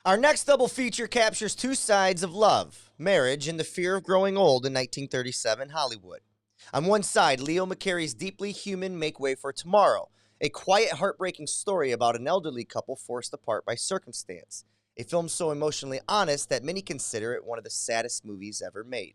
Our next double feature captures two sides of love, marriage, and the fear of growing old in 1937 Hollywood. On one side, Leo McCarey's deeply human Make Way for Tomorrow, a quiet, heartbreaking story about an elderly couple forced apart by circumstance. A film so emotionally honest that many consider it one of the saddest movies ever made.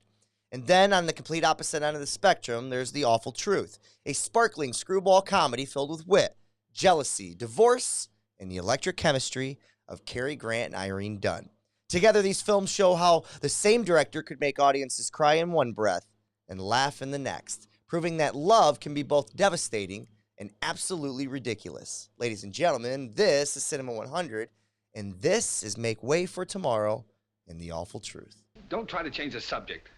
And then, on the complete opposite end of the spectrum, there's The Awful Truth, a sparkling screwball comedy filled with wit, jealousy, divorce, and the electric chemistry of Cary Grant and Irene Dunne. Together, these films show how the same director could make audiences cry in one breath and laugh in the next, proving that love can be both devastating and absolutely ridiculous. Ladies and gentlemen, this is Cinema 100, and this is Make Way for Tomorrow and The Awful Truth. Don't try to change the subject.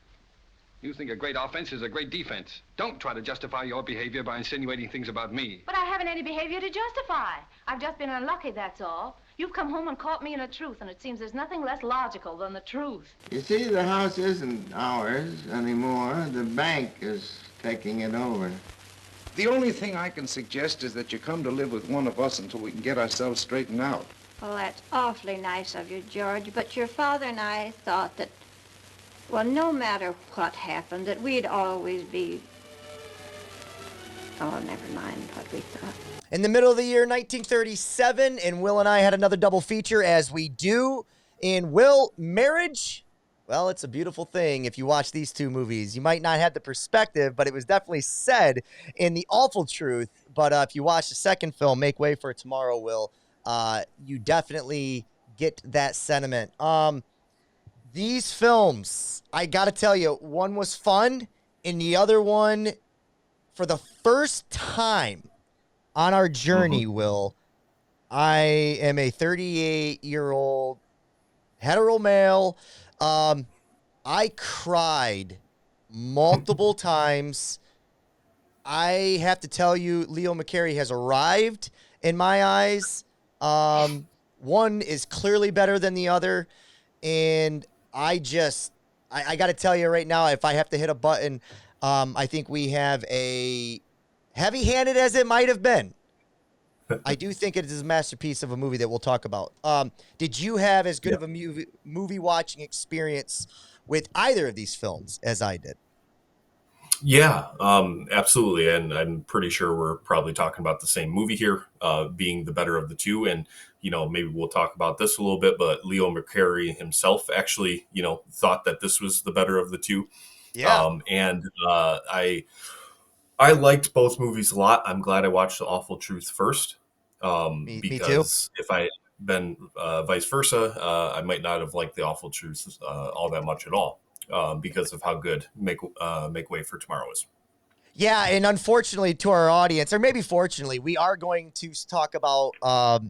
You think a great offense is a great defense. Don't try to justify your behavior by insinuating things about me. But I haven't any behavior to justify. I've just been unlucky, that's all. You've come home and caught me in a truth, and it seems there's nothing less logical than the truth. You see, the house isn't ours anymore. The bank is taking it over. The only thing I can suggest is that you come to live with one of us until we can get ourselves straightened out. Well, that's awfully nice of you, George, but your father and I thought that, well, no matter what happened, that we'd always be... Oh, never mind what we thought. In the middle of the year 1937, and Will and I had another double feature, as we do. In Will, marriage, well, it's a beautiful thing. If you watch these two movies, you might not have the perspective, but it was definitely said in The Awful Truth. But if you watch the second film, Make Way for Tomorrow, Will, you definitely get that sentiment. These films, I got to tell you, one was fun, and the other one, for the first time on our journey, Will, I am a 38-year-old hetero male. I cried multiple times. I have to tell you, Leo McCarey has arrived in my eyes. One is clearly better than the other, and I got to tell you right now, if I have to hit a button, I think we have a heavy-handed as it might have been. I do think it is a masterpiece of a movie that we'll talk about. Did you have as good of a movie watching experience with either of these films as I did? Yeah, absolutely. And I'm pretty sure we're probably talking about the same movie here, being the better of the two. And, maybe we'll talk about this a little bit, but Leo McCarey himself actually, thought that this was the better of the two. Yeah. I liked both movies a lot. I'm glad I watched The Awful Truth first. Me Because if I had been vice versa, I might not have liked The Awful Truth all that much at all. Because of how good Make Way for Tomorrow is. Yeah, and unfortunately to our audience, or maybe fortunately, we are going to talk about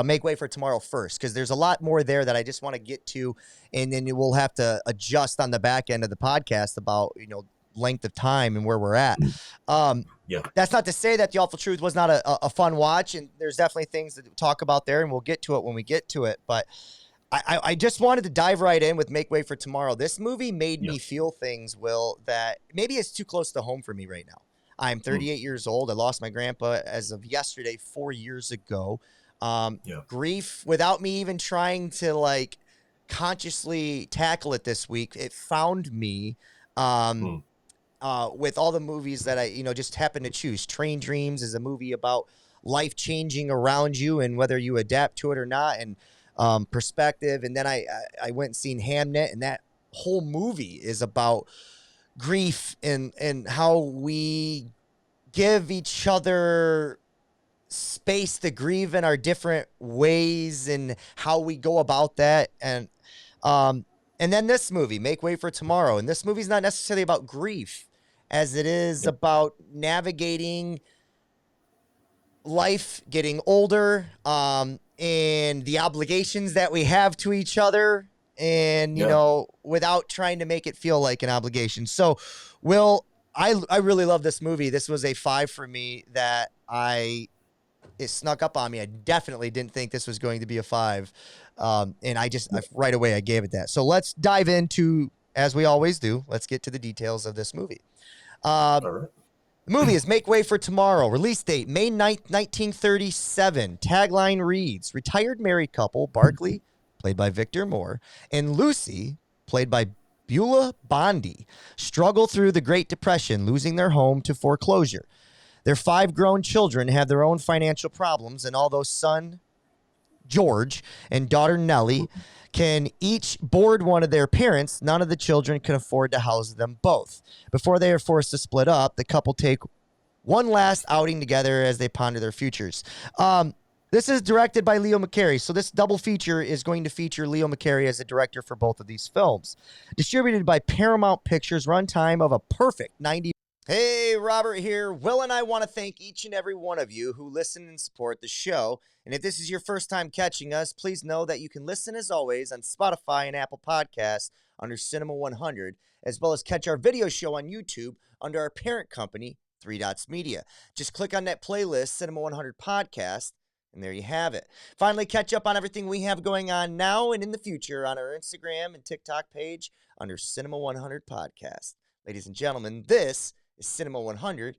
Make Way for Tomorrow first, because there's a lot more there that I just want to get to, and then we'll have to adjust on the back end of the podcast about, length of time and where we're at. That's not to say that The Awful Truth was not a fun watch, and there's definitely things to talk about there, and we'll get to it when we get to it, but I just wanted to dive right in with Make Way for Tomorrow. This movie made me feel things, Will, that maybe it's too close to home for me right now. I'm 38 years old. I lost my grandpa as of yesterday, 4 years ago. Grief, without me even trying to consciously tackle it this week, it found me with all the movies that I, just happened to choose. Train Dreams is a movie about life changing around you and whether you adapt to it or not. And perspective, and then I went and seen Hamnet, and that whole movie is about grief and how we give each other space to grieve in our different ways and how we go about that, and then this movie, Make Way for Tomorrow, and this movie's not necessarily about grief as it is about navigating life, getting older, and the obligations that we have to each other, and, without trying to make it feel like an obligation. So, Will, I really love this movie. This was a 5 for me that it snuck up on me. I definitely didn't think this was going to be a 5. And right away, I gave it that. So let's dive into, as we always do, let's get to the details of this movie. All right. The movie is Make Way for Tomorrow. Release date, May 9th, 1937. Tagline reads, retired married couple, Barclay, played by Victor Moore, and Lucy, played by Beulah Bondi, struggle through the Great Depression, losing their home to foreclosure. Their 5 grown children have their own financial problems, and although son George and daughter Nellie can each board one of their parents, none of the children can afford to house them both. Before they are forced to split up, the couple take one last outing together as they ponder their futures. This is directed by Leo McCarey, so this double feature is going to feature Leo McCarey as a director for both of these films. Distributed by Paramount Pictures, runtime of a perfect 90. Hey, Robert here. Will and I want to thank each and every one of you who listen and support the show. And if this is your first time catching us, please know that you can listen as always on Spotify and Apple Podcasts under Cinema 100, as well as catch our video show on YouTube under our parent company, 3 Dots Media. Just click on that playlist, Cinema 100 Podcast, and there you have it. Finally, catch up on everything we have going on now and in the future on our Instagram and TikTok page under Cinema 100 Podcast. Ladies and gentlemen, this is Cinema 100,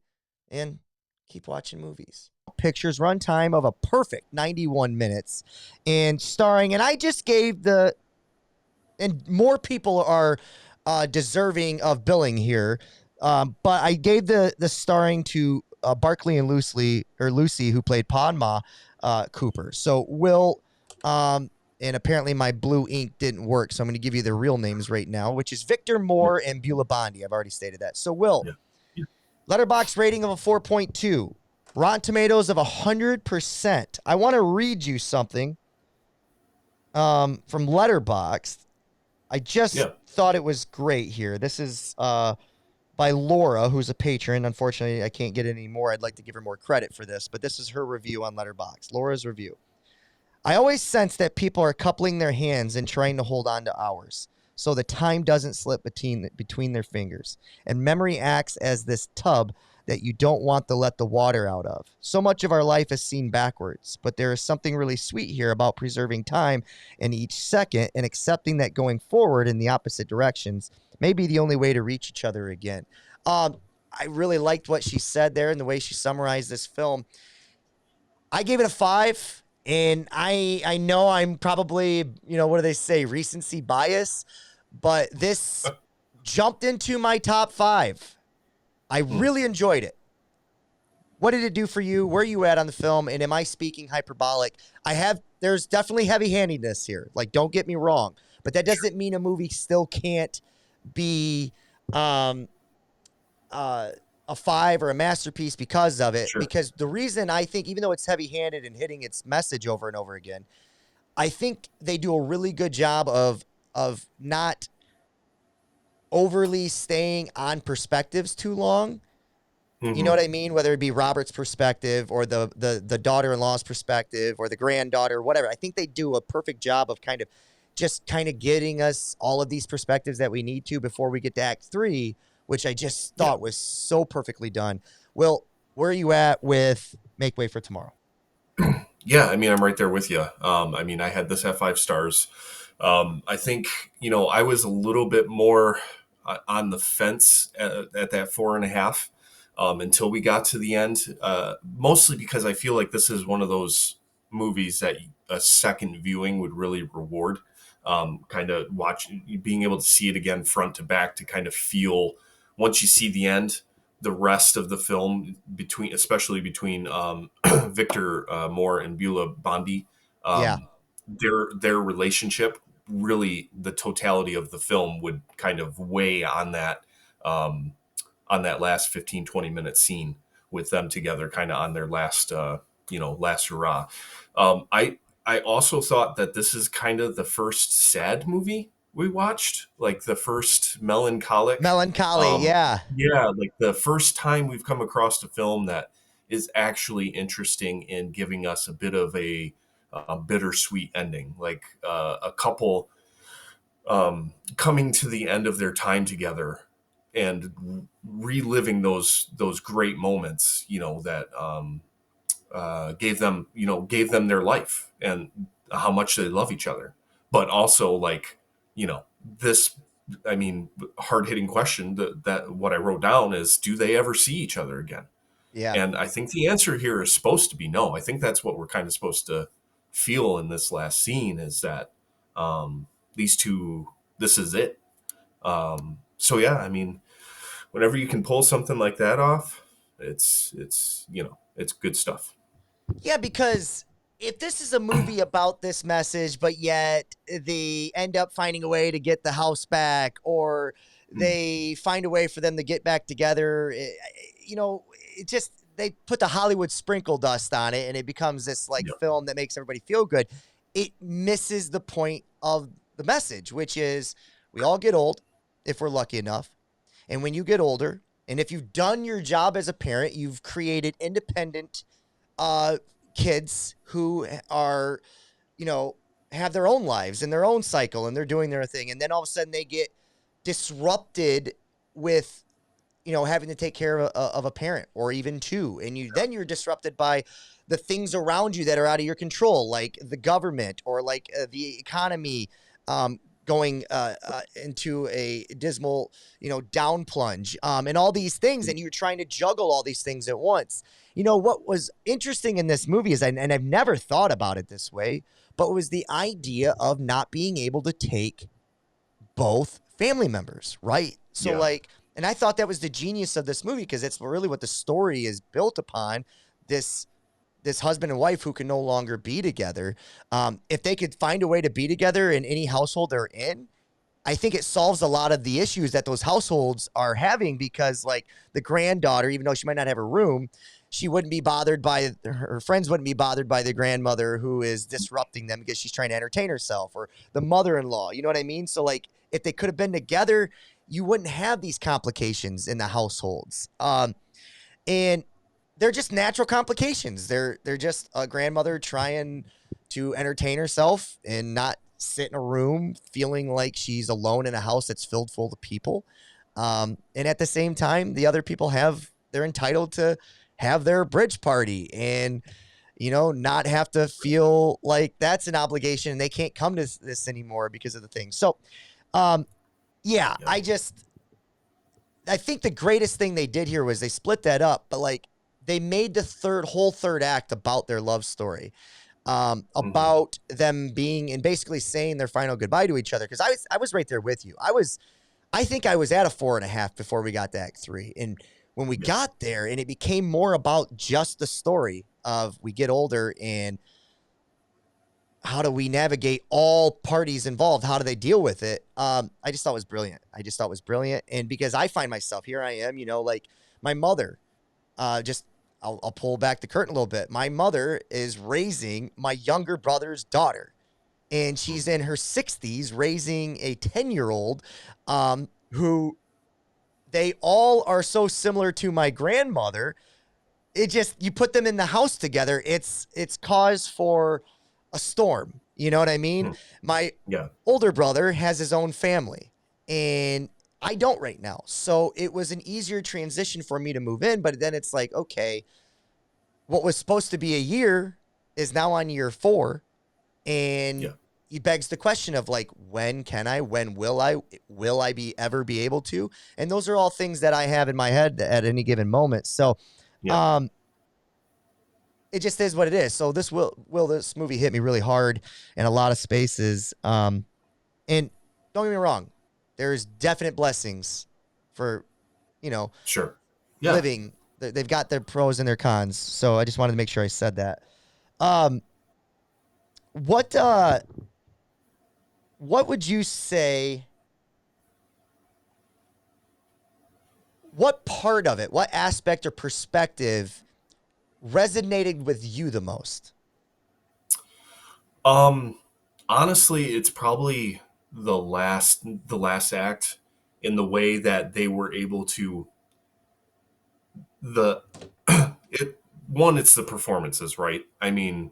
and keep watching movies. Pictures, runtime of a perfect 91 minutes, and starring, and I just gave the, and more people are deserving of billing here, but I gave the starring to Barkley and Lucy, who played Padma Cooper. So Will, and apparently my blue ink didn't work, so I'm going to give you the real names right now, which is Victor Moore and Beulah Bondi. I've already stated that. So Will, Letterboxd rating of a 4.2, Rotten Tomatoes of 100%. I want to read you something from Letterboxd. I just thought it was great here. This is by Laura, who's a patron. Unfortunately, I can't get any more. I'd like to give her more credit for this, but this is her review on Letterboxd. Laura's review. I always sense that people are coupling their hands and trying to hold on to hours, so the time doesn't slip between their fingers. And memory acts as this tub that you don't want to let the water out of. So much of our life is seen backwards, but there is something really sweet here about preserving time in each second and accepting that going forward in the opposite directions may be the only way to reach each other again. I really liked what she said there and the way she summarized this film. I gave it a 5, and I know I'm probably, what do they say, recency bias, but this jumped into my top 5. I really enjoyed it. What did it do for you? Where are you at on the film? And am I speaking hyperbolic? There's definitely heavy-handedness here. Like, don't get me wrong. But that doesn't mean a movie still can't be a 5 or a masterpiece because of it. Sure. Because the reason I think, even though it's heavy-handed and hitting its message over and over again, I think they do a really good job of not overly staying on perspectives too long. Mm-hmm. You know what I mean? Whether it be Robert's perspective or the daughter-in-law's perspective or the granddaughter, whatever. I think they do a perfect job of kind of getting us all of these perspectives that we need to before we get to Act 3, which I just thought was so perfectly done. Will, where are you at with Make Way for Tomorrow? Yeah, I mean, I'm right there with you. I had this at 5 stars. I think, I was a little bit more on the fence at that 4.5 until we got to the end, mostly because I feel like this is one of those movies that a second viewing would really reward. Kind of being able to see it again front to back to kind of feel, once you see the end, the rest of the film especially between Victor Moore and Beulah Bondi, their relationship, really the totality of the film would kind of weigh on that last 15-20 minute scene with them together, kind of on their last hurrah. I also thought that this is kind of the first sad movie we watched, like the first melancholy, like the first time we've come across a film that is actually interesting in giving us a bit of a bittersweet ending, like a couple coming to the end of their time together and reliving those great moments, that gave them their life and how much they love each other. But also, like, this, hard-hitting question that what I wrote down is, do they ever see each other again? Yeah. And I think the answer here is supposed to be no. I think that's what we're kind of supposed to feel in this last scene, is that These two, this is it. So yeah, I mean, whenever you can pull something like that off, it's it's good stuff. Yeah, because if this is a movie about this message, but yet they end up finding a way to get the house back, or they find a way for them to get back together, it just, they put the Hollywood sprinkle dust on it and it becomes this like Yep. film that makes everybody feel good. It misses the point of the message, which is we all get old if we're lucky enough. And when you get older, and if you've done your job as a parent, you've created independent uh, kids who are, have their own lives and their own cycle and they're doing their thing. And then all of a sudden they get disrupted with, having to take care of a parent or even two. And then you're disrupted by the things around you that are out of your control, like the government or like the economy, going into a dismal, down plunge, and all these things. And you're trying to juggle all these things at once. What was interesting in this movie is, and I've never thought about it this way, but was the idea of not being able to take both family members, right? So Yeah. and I thought that was the genius of this movie, because it's really what the story is built upon. This husband and wife who can no longer be together. If they could find a way to be together in any household they're in, I think it solves a lot of the issues that those households are having, because like the granddaughter, even though she might not have a room, she wouldn't be bothered by, her friends wouldn't be bothered by the grandmother who is disrupting them because she's trying to entertain herself, or the mother-in-law, you know what I mean? So like if they could have been together, you wouldn't have these complications in the households. And they're just natural complications. They're just a grandmother trying to entertain herself and not sit in a room feeling like she's alone in a house that's filled full of people. And at the same time, the other people they're entitled to have their bridge party and, not have to feel like that's an obligation and they can't come to this anymore because of the thing. So, yeah, Yeah. I think the greatest thing they did here was they split that up, but like they made the whole third act about their love story, about them being and basically saying their final goodbye to each other. Cause I was right there with you. I think I was at a 4.5 before we got to act 3. And when we got there and it became more about just the story of we get older and how do we navigate all parties involved? How do they deal with it? I just thought it was brilliant. And because I find myself, here I am, like my mother, I'll pull back the curtain a little bit. My mother is raising my younger brother's daughter, and she's in her 60s raising a 10-year-old, who they all are so similar to my grandmother. It just, you put them in the house together, it's cause for a storm. You know what I mean? My older brother has his own family and I don't right now. So it was an easier transition for me to move in, but then it's like, okay, what was supposed to be a year is now on year 4. And it begs the question of like, when will I ever be able to? And those are all things that I have in my head at any given moment. So, it just is what it is. So this movie hit me really hard in a lot of spaces. And don't get me wrong, there's definite blessings for, Sure. living. They've got their pros and their cons. So I just wanted to make sure I said that. What would you say? What part of it, what aspect or perspective resonated with you the most? Honestly, it's probably the last act, in the way that they were able to it's the performances, right? I mean,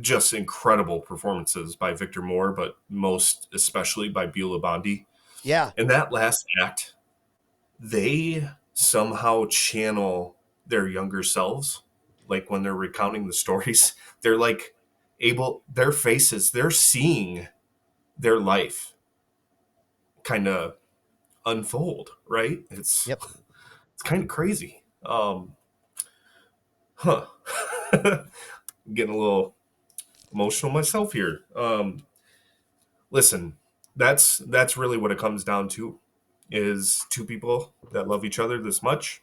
just incredible performances by Victor Moore, but most especially by Beulah Bondi. Yeah. In that last act, they somehow channel their younger selves. Like when they're recounting the stories, they're like their faces, they're seeing their life kind of unfold, right? It's kind of crazy. Getting a little emotional myself here. listen, that's really what it comes down to, is two people that love each other this much.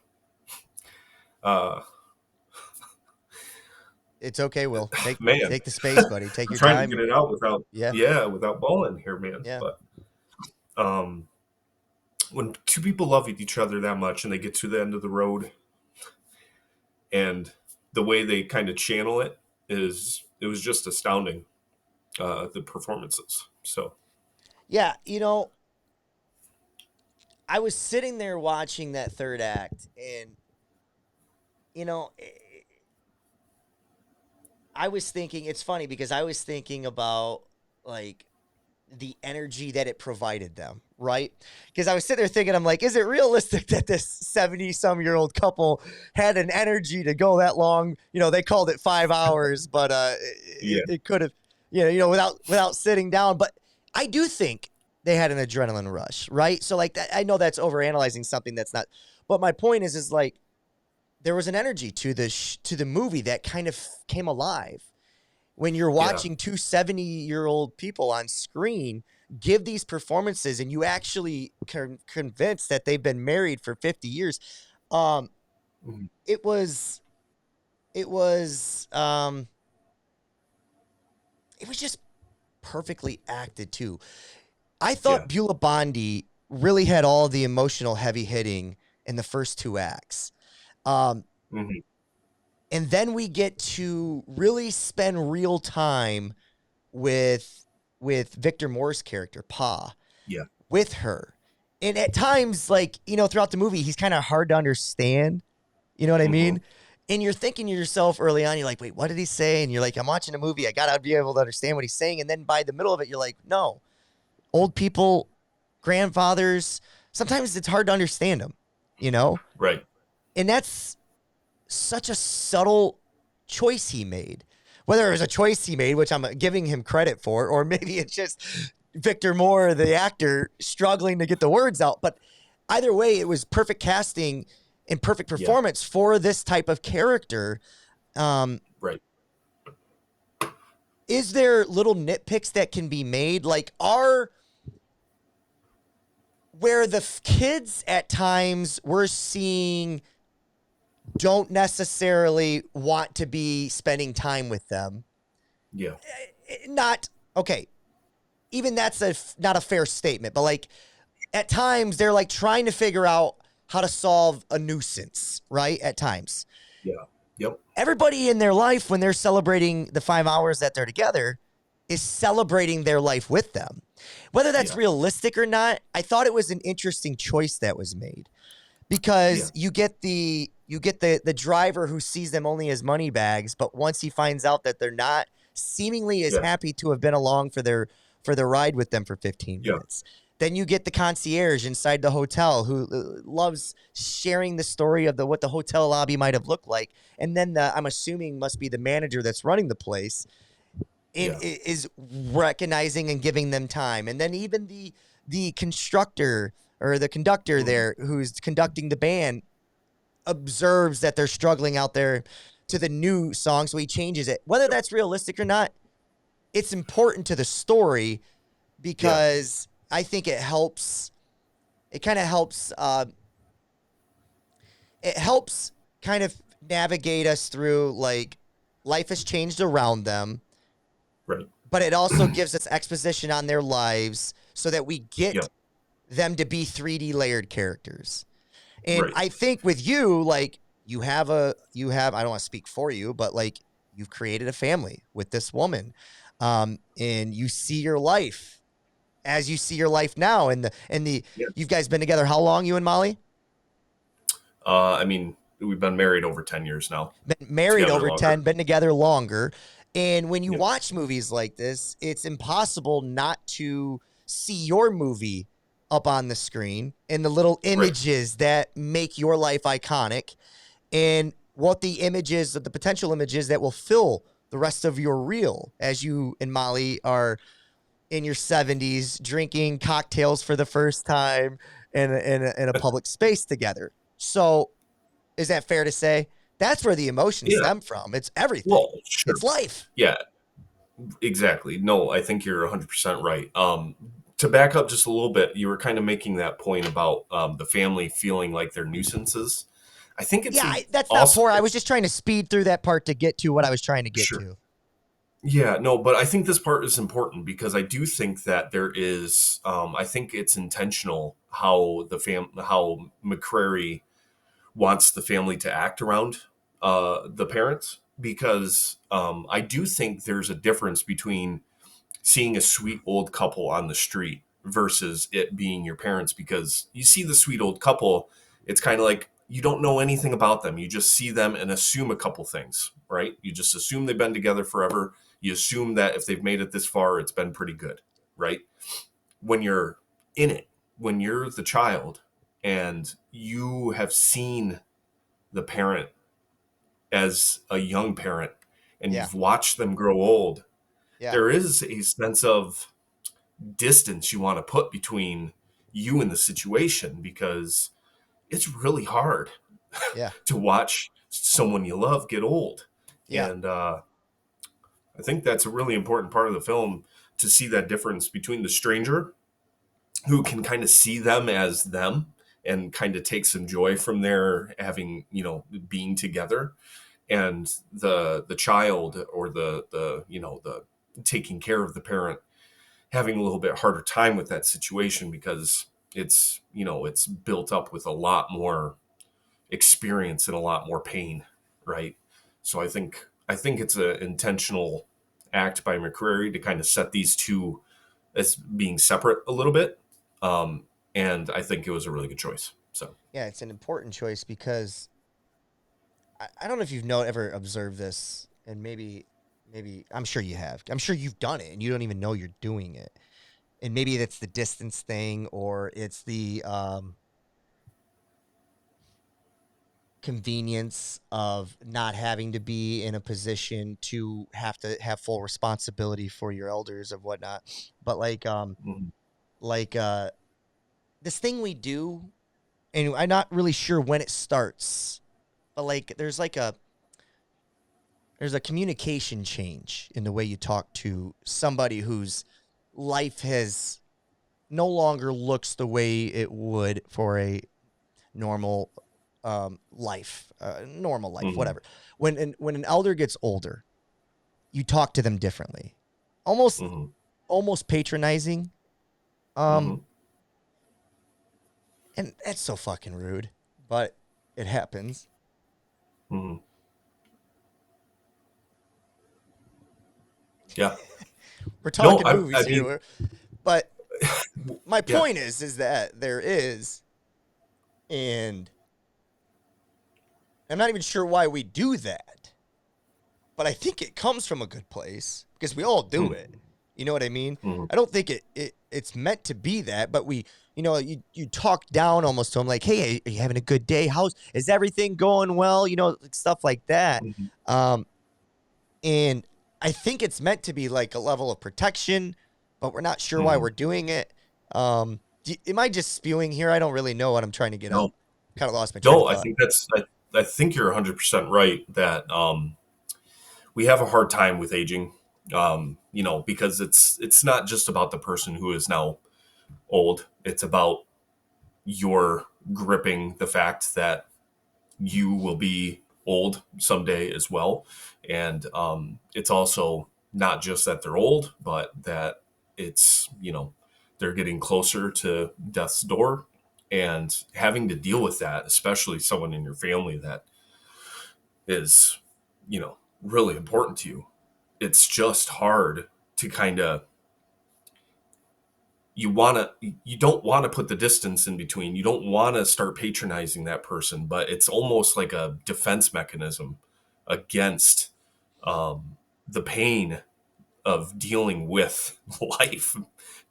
Uh, It's okay, Will. Man, Take the space, buddy. Take I'm your trying to time. get it out without, Yeah. yeah, without bawling here, man. Yeah. But when two people love each other that much and they get to the end of the road, and the way they kind of channel it was just astounding. The performances. So Yeah, I was sitting there watching that third act, and I was thinking, it's funny because I was thinking about like the energy that it provided them, right? Because I was sitting there thinking, I'm like, is it realistic that this 70-some-year-old couple had an energy to go that long? They called it 5 hours, but yeah, it could have, without sitting down. But I do think they had an adrenaline rush, right? So like I know that's overanalyzing something that's not. But my point is like there was an energy to the movie that kind of came alive. When you're watching two 70-year-old people on screen give these performances and you actually convinced that they've been married for 50 years, it was just perfectly acted too. I thought Beulah Bondi really had all the emotional heavy hitting in the first two acts. And then we get to really spend real time with Victor Moore's character, Pa, with her. And at times, like, throughout the movie, he's kind of hard to understand. You know what I mean? And you're thinking to yourself early on, you're like, wait, what did he say? And you're like, I'm watching a movie. I got to be able to understand what he's saying. And then by the middle of it, you're like, no. Old people, grandfathers, sometimes it's hard to understand them, Right. And that's such a subtle choice he made. Whether it was a choice he made, which I'm giving him credit for, or maybe it's just Victor Moore, the actor, struggling to get the words out. But either way, it was perfect casting and perfect performance for this type of character. Right. Is there little nitpicks that can be made? Like, where the kids at times we're seeing don't necessarily want to be spending time with them. Yeah. Not, okay, even that's not a fair statement, but like at times they're like trying to figure out how to solve a nuisance, right? At times. Yeah. Yep. Everybody in their life, when they're celebrating the 5 hours that they're together, is celebrating their life with them. Whether that's realistic or not, I thought it was an interesting choice that was made, because you get the driver who sees them only as money bags, but once he finds out that they're not, seemingly is happy to have been along for their ride with them for 15 minutes. Then you get the concierge inside the hotel who loves sharing the story of what the hotel lobby might have looked like. And then I'm assuming must be the manager that's running the place is recognizing and giving them time. And then even the constructor or the conductor there who's conducting the band observes that they're struggling out there to the new song, so he changes it. Whether that's realistic or not, it's important to the story, because I think it helps. It kind of helps. It helps kind of navigate us through, like, life has changed around them, right? But it also gives us exposition on their lives so that we get them to be 3D layered characters. And I think with you, like, you have, I don't want to speak for you, but like, you've created a family with this woman. And you see your life as you see your life now. And you guys been together how long, you and Molly? I mean, we've been married over 10 years now. Been married over 10, been together longer. And when you watch movies like this, it's impossible not to see your movie up on the screen and the little images that make your life iconic, and what the images, the potential images that will fill the rest of your reel as you and Molly are in your 70s drinking cocktails for the first time in a public space together. So is that fair to say? That's where the emotions stem from. It's everything. Well, sure. It's life. Yeah. Exactly. No, I think you're 100% right. To back up just a little bit, you were kind of making that point about the family feeling like they're nuisances. I think it's Yeah, that's not also poor. I was just trying to speed through that part to get to what I was trying to get sure. to. Yeah, no, but I think this part is important because I do think that there is. I think it's intentional how how McCrary wants the family to act around the parents because I do think there's a difference between seeing a sweet old couple on the street versus it being your parents because you see the sweet old couple, it's kind of like you don't know anything about them. You just see them and assume a couple things, right? You just assume they've been together forever. You assume that if they've made it this far, it's been pretty good, right? When you're in it, when you're the child and you have seen the parent as a young parent and Yeah, you've watched them grow old, yeah, there is a sense of distance you want to put between you and the situation because it's really hard yeah, to watch someone you love get old. yeah, And I think that's a really important part of the film to see that difference between the stranger who can kind of see them as them and kind of take some joy from their having, being together and the child or the taking care of the parent having a little bit harder time with that situation because it's built up with a lot more experience and a lot more pain, right? So I think it's an intentional act by McCreary to kind of set these two as being separate a little bit, and I think it was a really good choice. So yeah. It's an important choice because I don't know if you've ever observed this, and maybe I'm sure you have. I'm sure you've done it, and you don't even know you're doing it. And maybe that's the distance thing, or it's the convenience of not having to be in a position to have full responsibility for your elders of whatnot. But mhm, like this thing we do, and I'm not really sure when it starts, but there's a communication change in the way you talk to somebody whose life has no longer looks the way it would for a normal normal life, mhm, whatever. When an elder gets older, you talk to them differently, almost mhm, almost patronizing. Um, mhm. and that's so fucking rude, but it happens. Mhm. Yeah. We're No, talking I movies mean, here, but my yeah. point is that there is, and I'm not even sure why we do that, but I think it comes from a good place because we all do Mm, it. You know what I mean? mhm, I don't think it's meant to be that, but you talk down almost to them like, "Hey, are you having a good day? Is everything going well?" Like stuff like that. mhm, Um, and I think it's meant to be like a level of protection, but we're not sure why mhm. we're doing it. Am I just spewing here? I don't really know what I'm trying to get No, out. Kind of lost my train of no, I thought. think I think you're 100% right that we have a hard time with aging, because it's not just about the person who is now old. It's about your gripping the fact that you will be old someday as well. And it's also not just that they're old, but that they're getting closer to death's door and having to deal with that, especially someone in your family that is, really important to you. It's just hard to kind of you don't want to put the distance in between. You don't want to start patronizing that person, but it's almost like a defense mechanism against the pain of dealing with life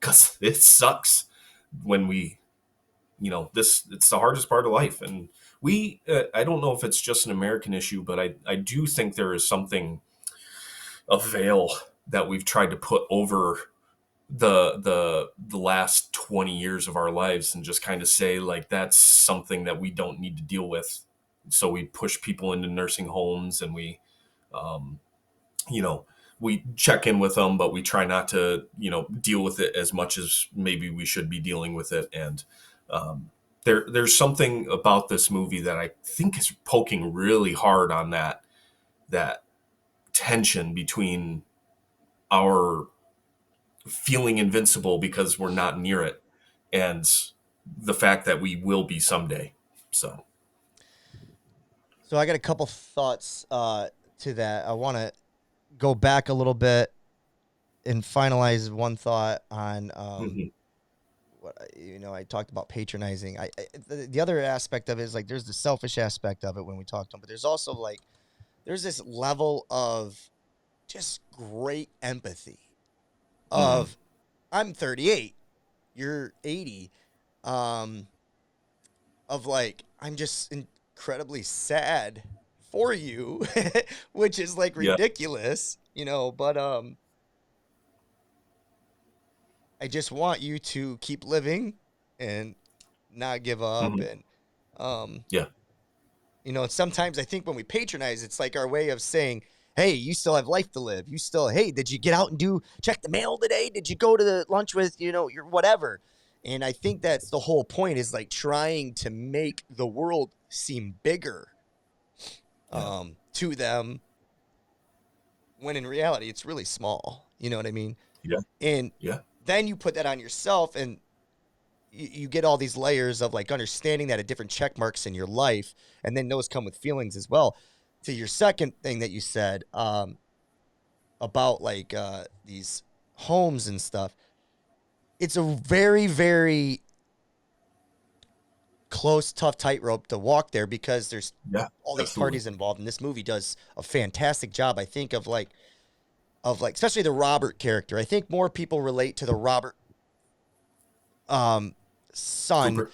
because it sucks when this it's the hardest part of life. And I don't know if it's just an American issue, but I do think there is something, a veil that we've tried to put over the last 20 years of our lives and just kind of say like that's something that we don't need to deal with, so we push people into nursing homes and we um you know we check in with them, but we try not to, deal with it as much as maybe we should be dealing with it. And there's something about this movie that I think is poking really hard on that tension between our feeling invincible because we're not near it and the fact that we will be someday. So I got a couple thoughts to that. I want to go back a little bit and finalize one thought on what I talked about patronizing. The other aspect of it is like there's the selfish aspect of it when we talk to them, but there's also like there's this level of just great empathy of I'm 38, you're 80, of like I'm just incredibly sad for you, which is like ridiculous, but I just want you to keep living and not give up. And sometimes I think when we patronize, it's like our way of saying, hey, you still have life to live. Hey, did you get out and check the mail today? Did you go to the lunch with, your whatever? And I think that's the whole point, is like trying to make the world seem bigger to them, when in reality it's really small. You know what I mean? Yeah. And then you put that on yourself, and you get all these layers of like understanding that at different check marks in your life, and then those come with feelings as well. To your second thing that you said about like these homes and stuff, it's a very, very close, tough tightrope to walk there, because there's all these parties involved, and this movie does a fantastic job, I think, of like especially the Robert character. I think more people relate to the Robert son,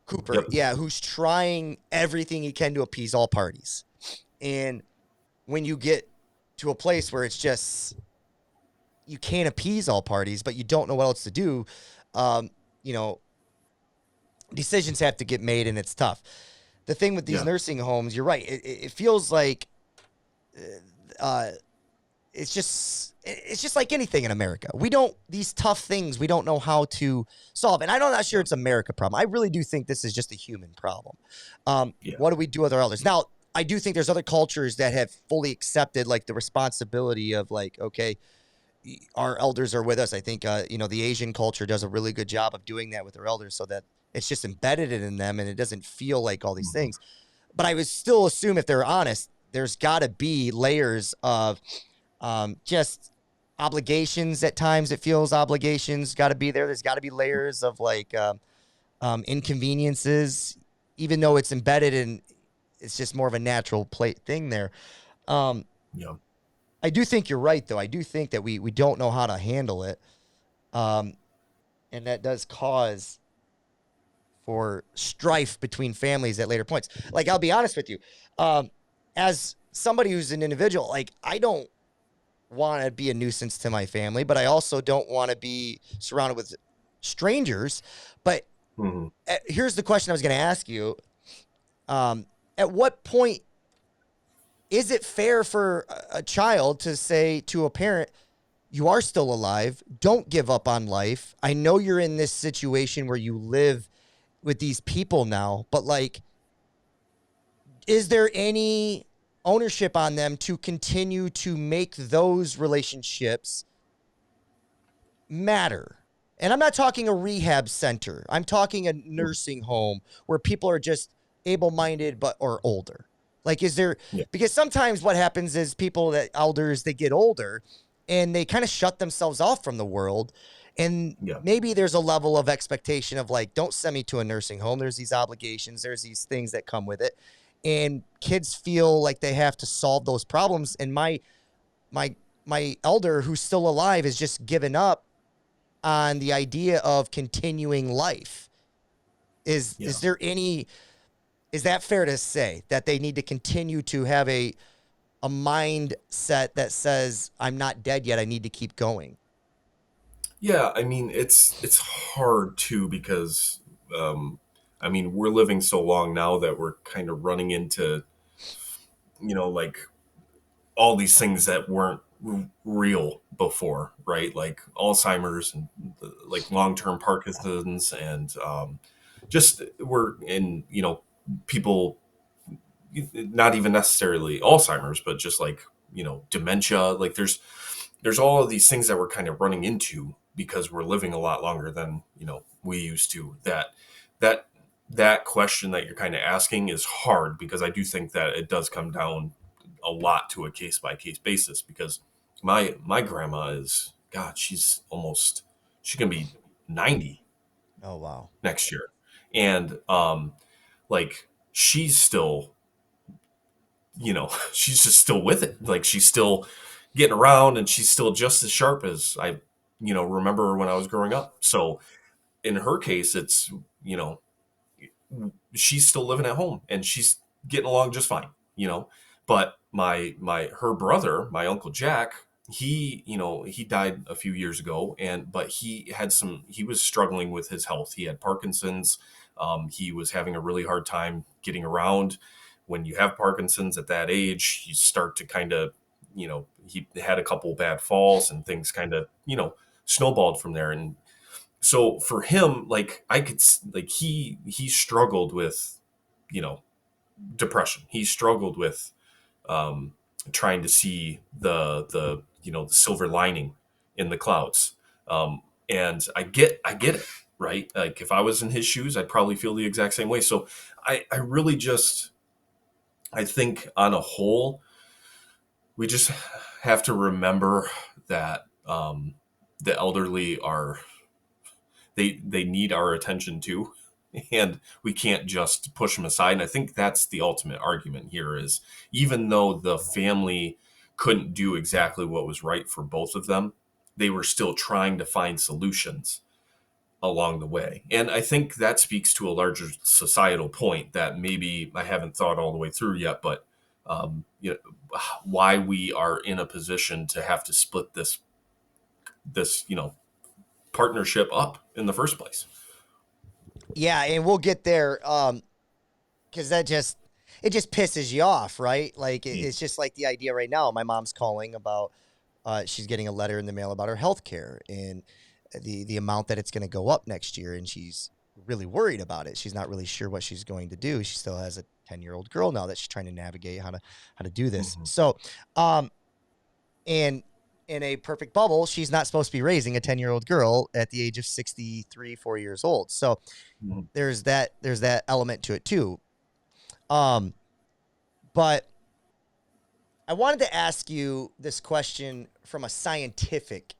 Cooper, who's trying everything he can to appease all parties. And when you get to a place where it's just you can't appease all parties, but you don't know what else to do, decisions have to get made, and it's tough. The thing with these nursing homes, you're right. It feels like it's just like anything in America. These tough things, we don't know how to solve. And I'm not sure it's an America problem. I really do think this is just a human problem. What do we do with our elders? Now, I do think there's other cultures that have fully accepted like the responsibility of like, okay, our elders are with us. I think, the Asian culture does a really good job of doing that with their elders, so that it's just embedded in them and it doesn't feel like all these things. But I would still assume, if they're honest, there's got to be layers of just obligations. At times it feels obligations got to be there. There's got to be layers of like inconveniences, even though it's embedded in, it's just more of a natural thing there. I do think you're right, though. I do think that we don't know how to handle it. And that does cause for strife between families at later points. Like, I'll be honest with you. As somebody who's an individual, like, I don't want to be a nuisance to my family, but I also don't want to be surrounded with strangers. But here's the question I was going to ask you. At what point is it fair for a child to say to a parent, you are still alive, don't give up on life. I know you're in this situation where you live with these people now, but like, is there any ownership on them to continue to make those relationships matter? And I'm not talking a rehab center. I'm talking a nursing home where people are just able-minded or older. Like, is there, because sometimes what happens is elders, they get older and they kind of shut themselves off from the world. And maybe there's a level of expectation of like, don't send me to a nursing home. There's these obligations. There's these things that come with it. And kids feel like they have to solve those problems. And my elder, who's still alive, is just given up on the idea of continuing life. Is that fair to say that they need to continue to have a mindset that says, I'm not dead yet, I need to keep going? Yeah, I mean, it's hard too, because we're living so long now that we're kind of running into, like all these things that weren't real before, right? Like Alzheimer's and like long-term Parkinson's, and just we're in, people, not even necessarily Alzheimer's, but just like, dementia. Like there's all of these things that we're kind of running into because we're living a lot longer than, we used to. That that question that you're kind of asking is hard, because I do think that it does come down a lot to a case by case basis, because my grandma is, God, she's gonna be 90 Oh, wow. next year. And like she's still, she's just still with it. Like she's still getting around, and she's still just as sharp as I, remember when I was growing up. So in her case, it's, she's still living at home and she's getting along just fine, But her brother, my Uncle Jack, he died a few years ago, but he was struggling with his health. He had Parkinson's. He was having a really hard time getting around. When you have Parkinson's at that age, you start to kind of, he had a couple bad falls, and things kind of, snowballed from there. And so for him, like he struggled with, you know, depression. He struggled with um, trying to see the silver lining in the clouds. And I get it, right? Like if I was in his shoes, I'd probably feel the exact same way. So I really just, I think on a whole, we just have to remember that the elderly are, they need our attention too, and we can't just push them aside. And I think that's the ultimate argument here is, even though the family couldn't do exactly what was right for both of them, they were still trying to find solutions along the way. And I think that speaks to a larger societal point that maybe I haven't thought all the way through yet, but why we are in a position to have to split this partnership up in the first place. Yeah, and we'll get there, because it just pisses you off, right? Like it's just like the idea right now. My mom's calling about, she's getting a letter in the mail about her health care and the amount that it's going to go up next year, and she's really worried about it. She's not really sure what she's going to do. She still has a 10-year-old girl now that she's trying to navigate how to do this. Mm-hmm. So, and in a perfect bubble, she's not supposed to be raising a 10-year-old girl at the age of 63, 4 years old. So Mm-hmm. there's that element to it too. But I wanted to ask you this question from a scientific,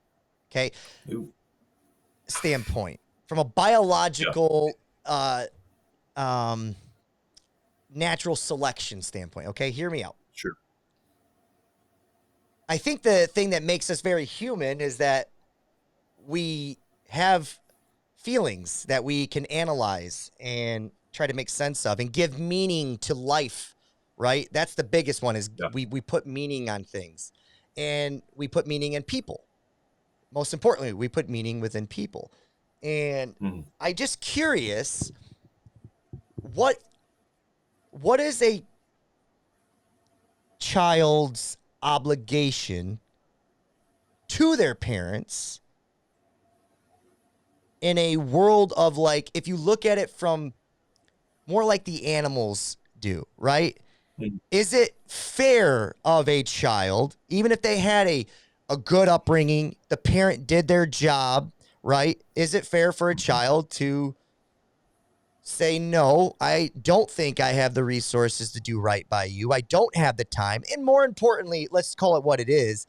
standpoint, from a biological, natural selection standpoint. Okay, hear me out. Sure. I think the thing that makes us very human is that we have feelings that we can analyze and try to make sense of and give meaning to life, right? That's the biggest one is we put meaning on things, and we put meaning in people. Most importantly, we put meaning within people. And I just curious, what is a child's obligation to their parents in a world of, like, if you look at it from more like the animals do, right? Is it fair of a child, even if they had a good upbringing, the parent did their job, right? Is it fair for a child to say, no, I don't think I have the resources to do right by you. I don't have the time. And more importantly, let's call it what it is.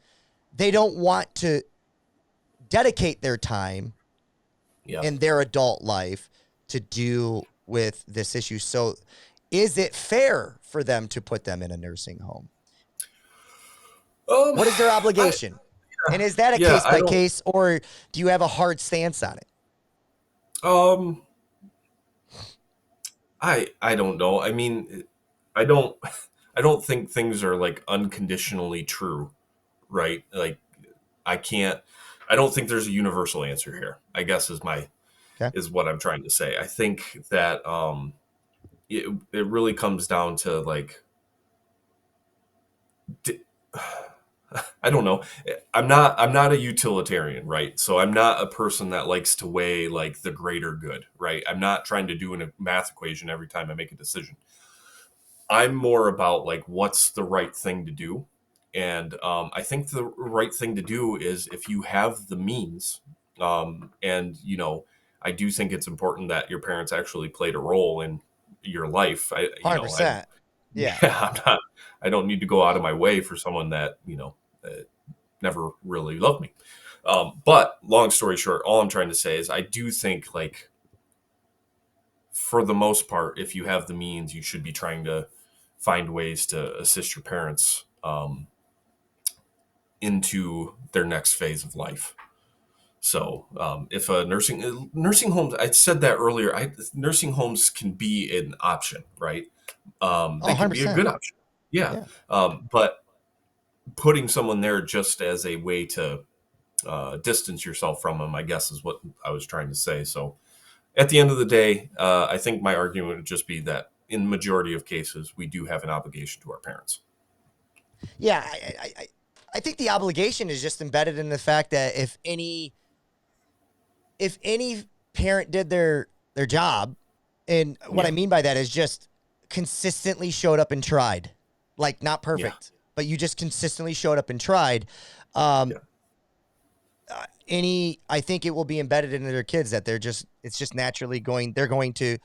They don't want to dedicate their time in their adult life to deal with this issue. So is it fair for them to put them in a nursing home? What is their obligation? And is that a case by case, or do you have a hard stance on it? I don't know. I mean, I don't think things are like unconditionally true, right? Like I don't think there's a universal answer here, I guess is what I'm trying to say. I think that it really comes down to like I don't know. I'm not a utilitarian, right? So I'm not a person that likes to weigh like the greater good, right? I'm not trying to do a math equation every time I make a decision. I'm more about like what's the right thing to do. And I think the right thing to do is if you have the means, and I do think it's important that your parents actually played a role in your life. I 100%. Yeah. yeah, I don't need to go out of my way for someone that never really loved me. But long story short, all I'm trying to say is I do think like for the most part, if you have the means, you should be trying to find ways to assist your parents into their next phase of life. So if a nursing homes, I said that earlier, nursing homes can be an option, right? Oh, They can be a 100%. good option. Yeah. Yeah. But putting someone there just as a way to distance yourself from them, I guess is what I was trying to say. So at the end of the day, I think my argument would just be that in the majority of cases, we do have an obligation to our parents. Yeah. I think the obligation is just embedded in the fact that if any parent did their job, and what I Yeah. mean by that is just consistently showed up and tried, like not Yeah. perfect, but you just consistently showed up and tried. Um, Yeah. I think it will be embedded into their kids that it's just naturally they're going to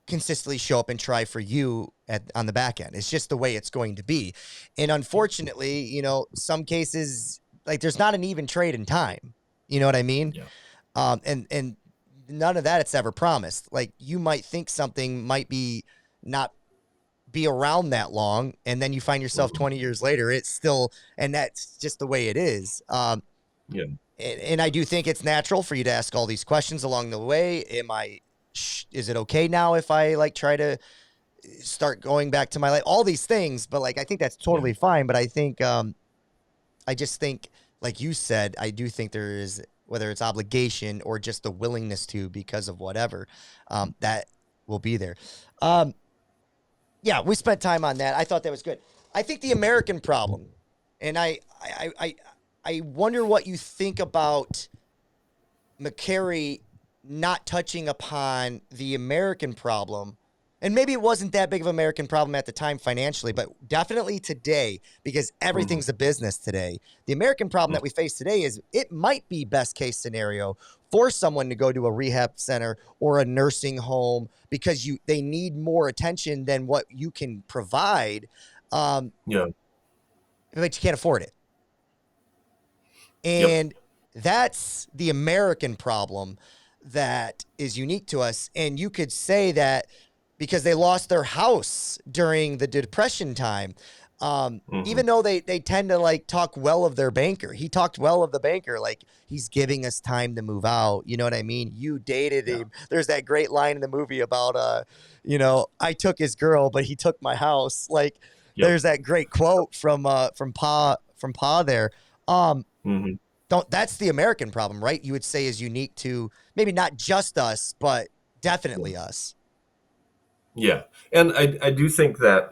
consistently show up and try for you on the back end. It's just the way it's going to be. And unfortunately, some cases, like there's not an even trade in time. You know what I mean? Yeah. And none of that it's ever promised. Like you might think something might be not be around that long, and then you find yourself 20 years later, it's still, and that's just the way it is. Yeah. And I do think it's natural for you to ask all these questions along the way. Is it okay now if I like try to start going back to my life? All these things, but like I think that's totally fine. But I think I just think, like you said, I do think there is, whether it's obligation or just the willingness to, because of whatever, that will be there. Yeah, we spent time on that. I thought that was good. I think the American problem, and I wonder what you think about McCarey not touching upon the American problem. And maybe it wasn't that big of an American problem at the time financially, but definitely today, because everything's a business today. The American problem that we face today is it might be best case scenario for someone to go to a rehab center or a nursing home because they need more attention than what you can provide. Yeah. But you can't afford it. And that's the American problem that is unique to us. And you could say that because they lost their house during the Depression time, even though they tend to like talk well of their banker. He talked well of the banker, like he's giving us time to move out. You know what I mean? You dated him. There's that great line in the movie about, I took his girl, but he took my house. Like there's that great quote from Pa there. That's the American problem, right? You would say is unique to maybe not just us, but definitely us. Yeah. And I do think that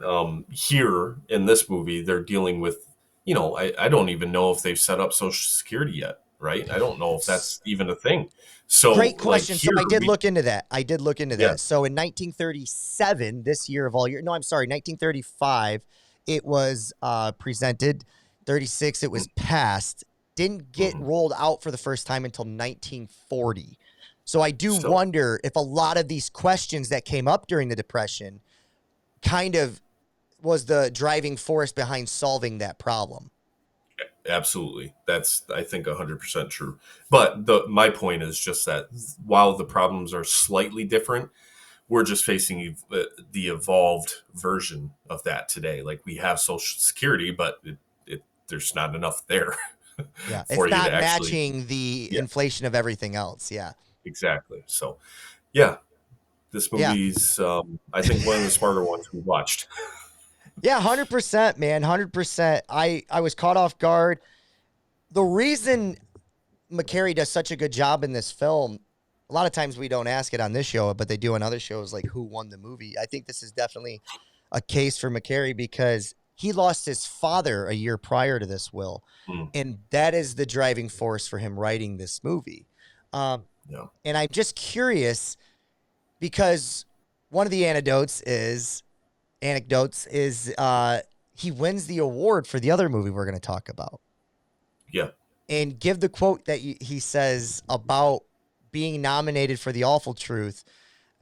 here in this movie, they're dealing with, I don't even know if they've set up Social Security yet, right? I don't know if that's even a thing. So great question. Like So here, I did look into that. Yeah. So in 1937, this year of all year, no, I'm sorry, 1935, it was presented. 36, it was passed. Didn't get rolled out for the first time until 1940. So I do wonder if a lot of these questions that came up during the Depression kind of was the driving force behind solving that problem. Absolutely. That's, I think, 100% true. But my point is just that while the problems are slightly different, we're just facing the evolved version of that today. Like we have Social Security, but there's not enough there. Yeah, for it's you not to actually matching the inflation of everything else. Yeah. Exactly. So, yeah, this movie's, I think, one of the smarter ones we watched. Yeah, 100%, man, 100%. I was caught off guard. The reason McCarey does such a good job in this film, a lot of times we don't ask it on this show, but they do on other shows like Who Won the Movie. I think this is definitely a case for McCarey because he lost his father a year prior to this, Will. And that is the driving force for him writing this movie. And I'm just curious because one of the anecdotes is he wins the award for the other movie we're going to talk about. Yeah. And give the quote that he says about being nominated for The Awful Truth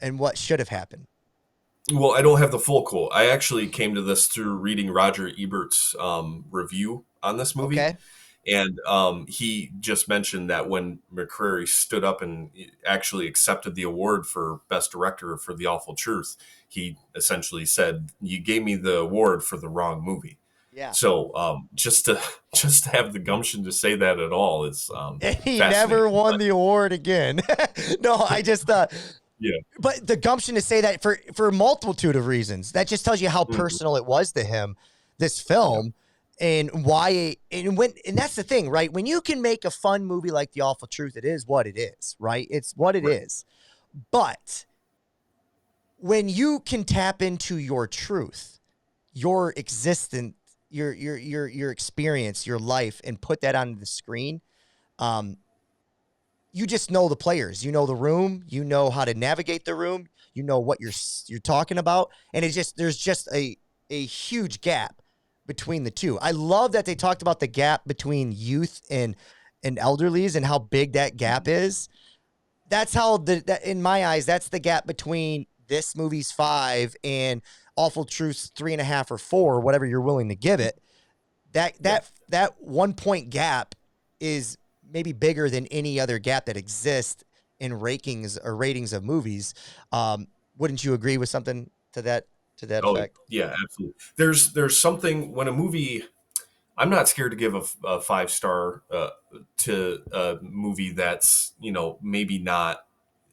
and what should have happened. Well, I don't have the full quote. I actually came to this through reading Roger Ebert's review on this movie. Okay. And he just mentioned that when McCarey stood up and actually accepted the award for Best Director for The Awful Truth, he essentially said, "You gave me the award for the wrong movie." Yeah. So just to have the gumption to say that at all is and he never won the award again. No, I just yeah. But the gumption to say that for a multitude of reasons, that just tells you how personal it was to him, this film. And why, and that's the thing, right? When you can make a fun movie like The Awful Truth, it is what it is, right? It's what it is. But when you can tap into your truth, your existence, your experience, your life, and put that on the screen, you just know the players, you know the room, you know how to navigate the room, you know what you're talking about, and there's just a huge gap between the two. I love that they talked about the gap between youth and elderlies and how big that gap is. That's how in my eyes, that's the gap between this movie's 5 and Awful Truth's 3.5 or 4, whatever you're willing to give it. That 1 point gap is maybe bigger than any other gap that exists in ratings of movies. Wouldn't you agree with something to that effect? Yeah, absolutely. There's something when a movie, I'm not scared to give a 5-star to a movie that's, maybe not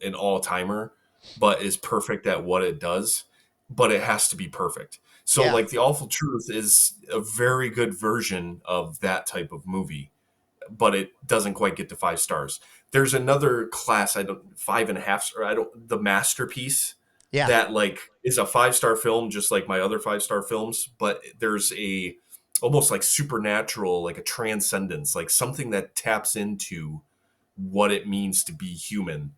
an all-timer, but is perfect at what it does, but it has to be perfect. So like The Awful Truth is a very good version of that type of movie, but it doesn't quite get to 5 stars. There's another class, 5.5, The Masterpiece. Yeah. That is a 5-star film, just like my other 5-star films, but there's almost like supernatural, like a transcendence, like something that taps into what it means to be human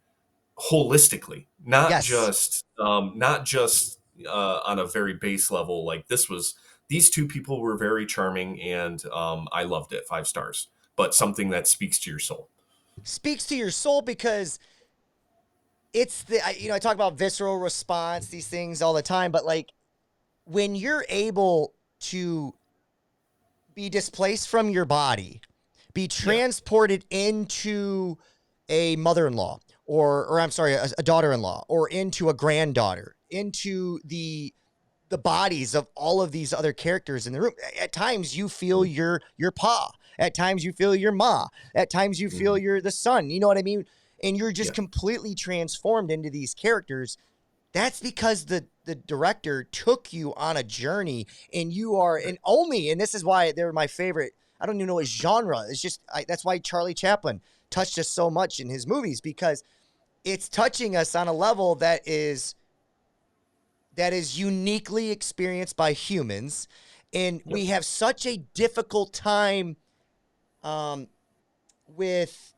holistically, not just on a very base level. Like these two people were very charming and I loved it, 5 stars, but something that speaks to your soul. Speaks to your soul because it's I talk about visceral response, these things all the time, but like when you're able to be displaced from your body, be transported into a mother-in-law or I'm sorry, a daughter-in-law or into a granddaughter, into the bodies of all of these other characters in the room. At times you feel your pa, at times you feel your ma, at times you feel the son, you know what I mean? And you're just completely transformed into these characters. That's because the director took you on a journey, and you are, and this is why they're my favorite. I don't even know what genre. It's just, that's why Charlie Chaplin touched us so much in his movies, because it's touching us on a level that is uniquely experienced by humans. And we have such a difficult time with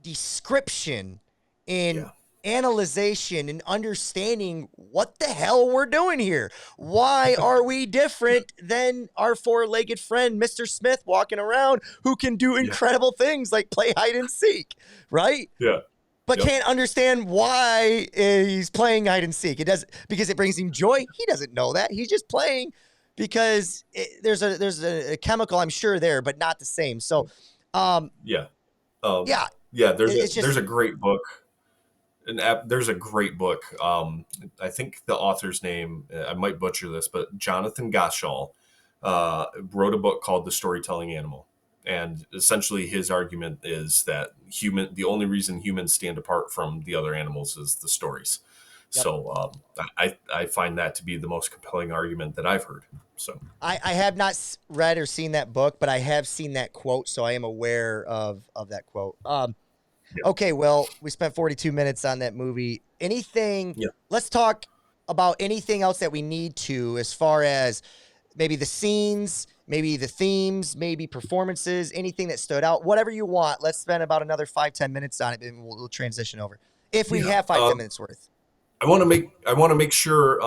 description and analyzation and understanding what the hell we're doing here. Why are we different than our 4-legged friend, Mr. Smith, walking around who can do incredible things like play hide and seek, right? Yeah. But can't understand why he's playing hide and seek. It does because it brings him joy. He doesn't know that. He's just playing there's a chemical, I'm sure, there, but not the same. So, there's a great book. There's a great book. I think the author's name, I might butcher this, but Jonathan Goshall wrote a book called The Storytelling Animal. And essentially his argument is that the only reason humans stand apart from the other animals is the stories. Yep. So I find that to be the most compelling argument that I've heard. So I have not read or seen that book, but I have seen that quote, so I am aware of that quote. Okay, well, we spent 42 minutes on that movie. Anything? Let's talk about anything else that we need to, as far as maybe the scenes, maybe the themes, maybe performances, anything that stood out, whatever you want. Let's spend about another 5-10 minutes on it, and we'll transition over if we have 5-10 minutes worth. I want to make sure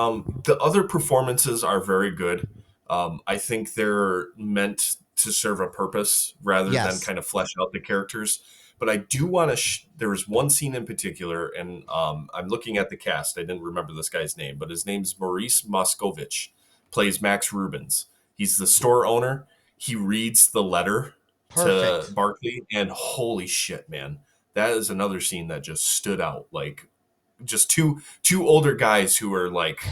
the other performances are very good. I think they're meant to serve a purpose rather than kind of flesh out the characters. But I do want to. There was one scene in particular, and I'm looking at the cast. I didn't remember this guy's name, but his name's Maurice Moscovich. Plays Max Rubens. He's the store owner. He reads the letter to Barkley, and holy shit, man, that is another scene that just stood out. Like, just two older guys who are like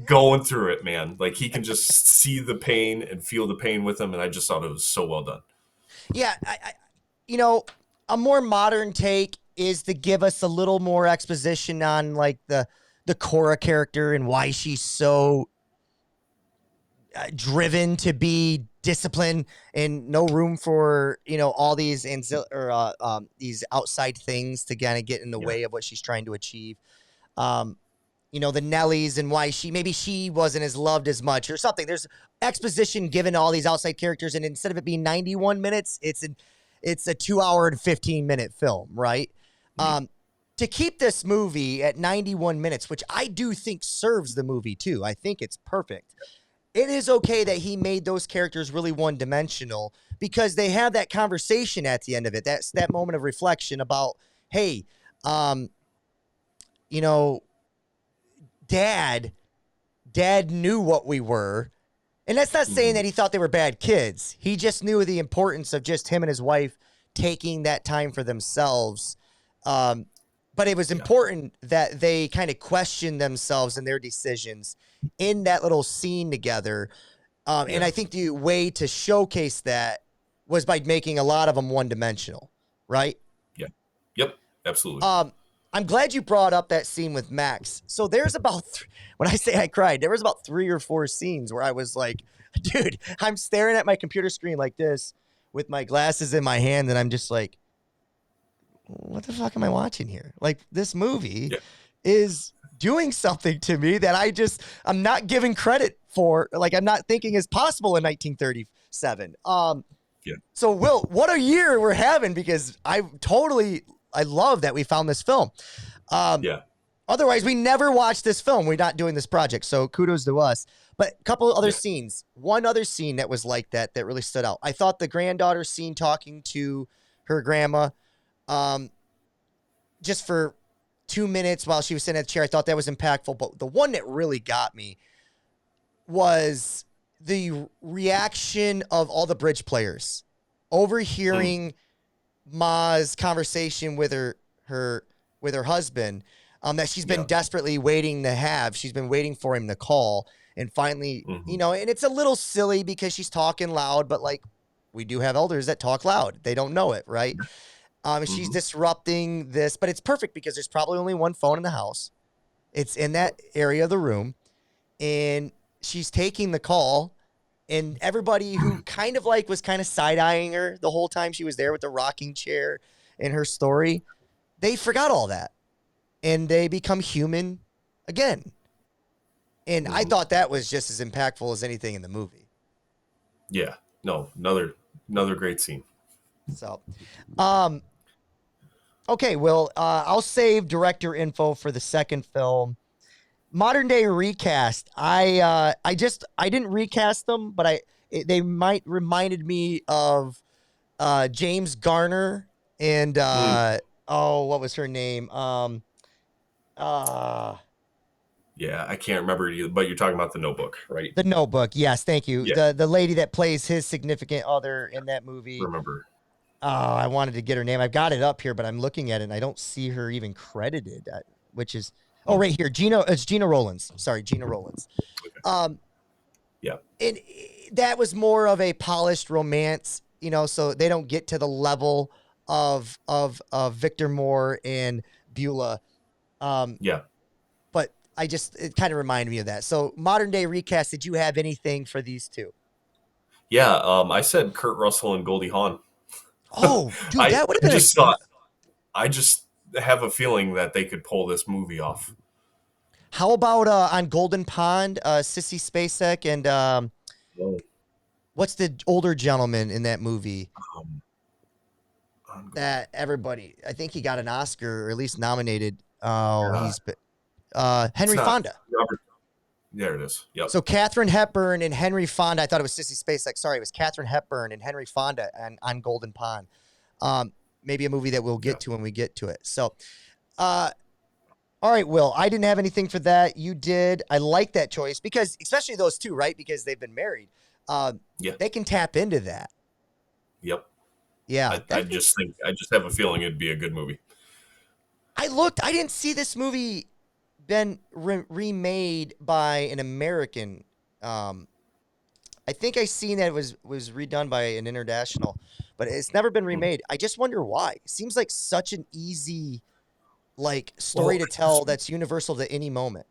going through it, man. Like, he can just see the pain and feel the pain with them, and I just thought it was so well done. Yeah, a more modern take is to give us a little more exposition on like the Cora character and why she's so driven to be disciplined and no room for all these these outside things to kind of get in the way of what she's trying to achieve. The Nellies and why she wasn't as loved as much or something. There's exposition given to all these outside characters, and instead of it being 91 minutes, it's a 2 hour and 15-minute film, right? To keep this movie at 91 minutes, which I do think serves the movie too. I think it's perfect. It is okay that he made those characters really one-dimensional because they have that conversation at the end of it. That's that moment of reflection about, hey, Dad knew what we were. And that's not saying that he thought they were bad kids. He just knew the importance of just him and his wife taking that time for themselves. But it was important that they kind of questioned themselves and their decisions in that little scene together. And I think the way to showcase that was by making a lot of them one-dimensional, right? Yeah. Yep. Absolutely. I'm glad you brought up that scene with Max. So there's about, when I say I cried, there was about 3 or 4 scenes where I was like, dude, I'm staring at my computer screen like this with my glasses in my hand, and I'm just like, what the fuck am I watching here? Like, this movie is doing something to me that I'm not giving credit for. Like, I'm not thinking is possible in 1937. So Will, what a year we're having, because I love that we found this film. Otherwise, we never watched this film. We're not doing this project, so kudos to us. But a couple of other scenes. One other scene that was like that really stood out. I thought the granddaughter scene talking to her grandma, just for 2 minutes while she was sitting at the chair, I thought that was impactful. But the one that really got me was the reaction of all the bridge players overhearing Ma's conversation with her husband, that she's been desperately waiting to have. She's been waiting for him to call, and finally, and it's a little silly because she's talking loud, but like, we do have elders that talk loud. They don't know it, right? She's disrupting this, but it's perfect because there's probably only one phone in the house. It's in that area of the room, and she's taking the call, and everybody who kind of like was kind of side-eyeing her the whole time she was there with the rocking chair in her story, they forgot all that, and they become human again. And I thought that was just as impactful as anything in the movie. Yeah, no, another great scene. So, okay, Will, I'll save director info for the second film. Modern day recast. I didn't recast them, but they might reminded me of James Garner and what was her name? Yeah, I can't remember you, but you're talking about The Notebook, right? The Notebook. Yes, thank you. Yeah. The lady that plays his significant other in that movie. Remember. Oh, I wanted to get her name. I've got it up here, but I'm looking at it and I don't see her even credited, which is right here. It's Gina Rollins. Sorry, Gina Rollins. Okay. And that was more of a polished romance, so they don't get to the level of Victor Moore and Beulah. But it kind of reminded me of that. So modern day recast, did you have anything for these two? Yeah, I said Kurt Russell and Goldie Hawn. Oh, dude, that would have been I just have a feeling that they could pull this movie off. How about on Golden Pond, Sissy Spacek and Whoa. what's the older gentleman in that movie On that everybody, I think he got an Oscar or at least nominated. Oh, Yeah. he's It's Henry not Fonda. Robert. There it is. Yep. So Katharine Hepburn and Henry Fonda. I thought it was Sissy Spacek. Sorry, it was Katharine Hepburn and Henry Fonda on Golden Pond. Maybe a movie that we'll get to when we get to it. So, all right, Will, I didn't have anything for that. You did. I like that choice because, especially those two, right? Because they've been married. Yeah. They can tap into that. Yep. Yeah. I just have a feeling it'd be a good movie. I didn't see this movie been remade by an American. I think I seen that it was redone by an international, but it's never been remade. I just wonder why. It seems like such an easy story to tell that's universal to any moment.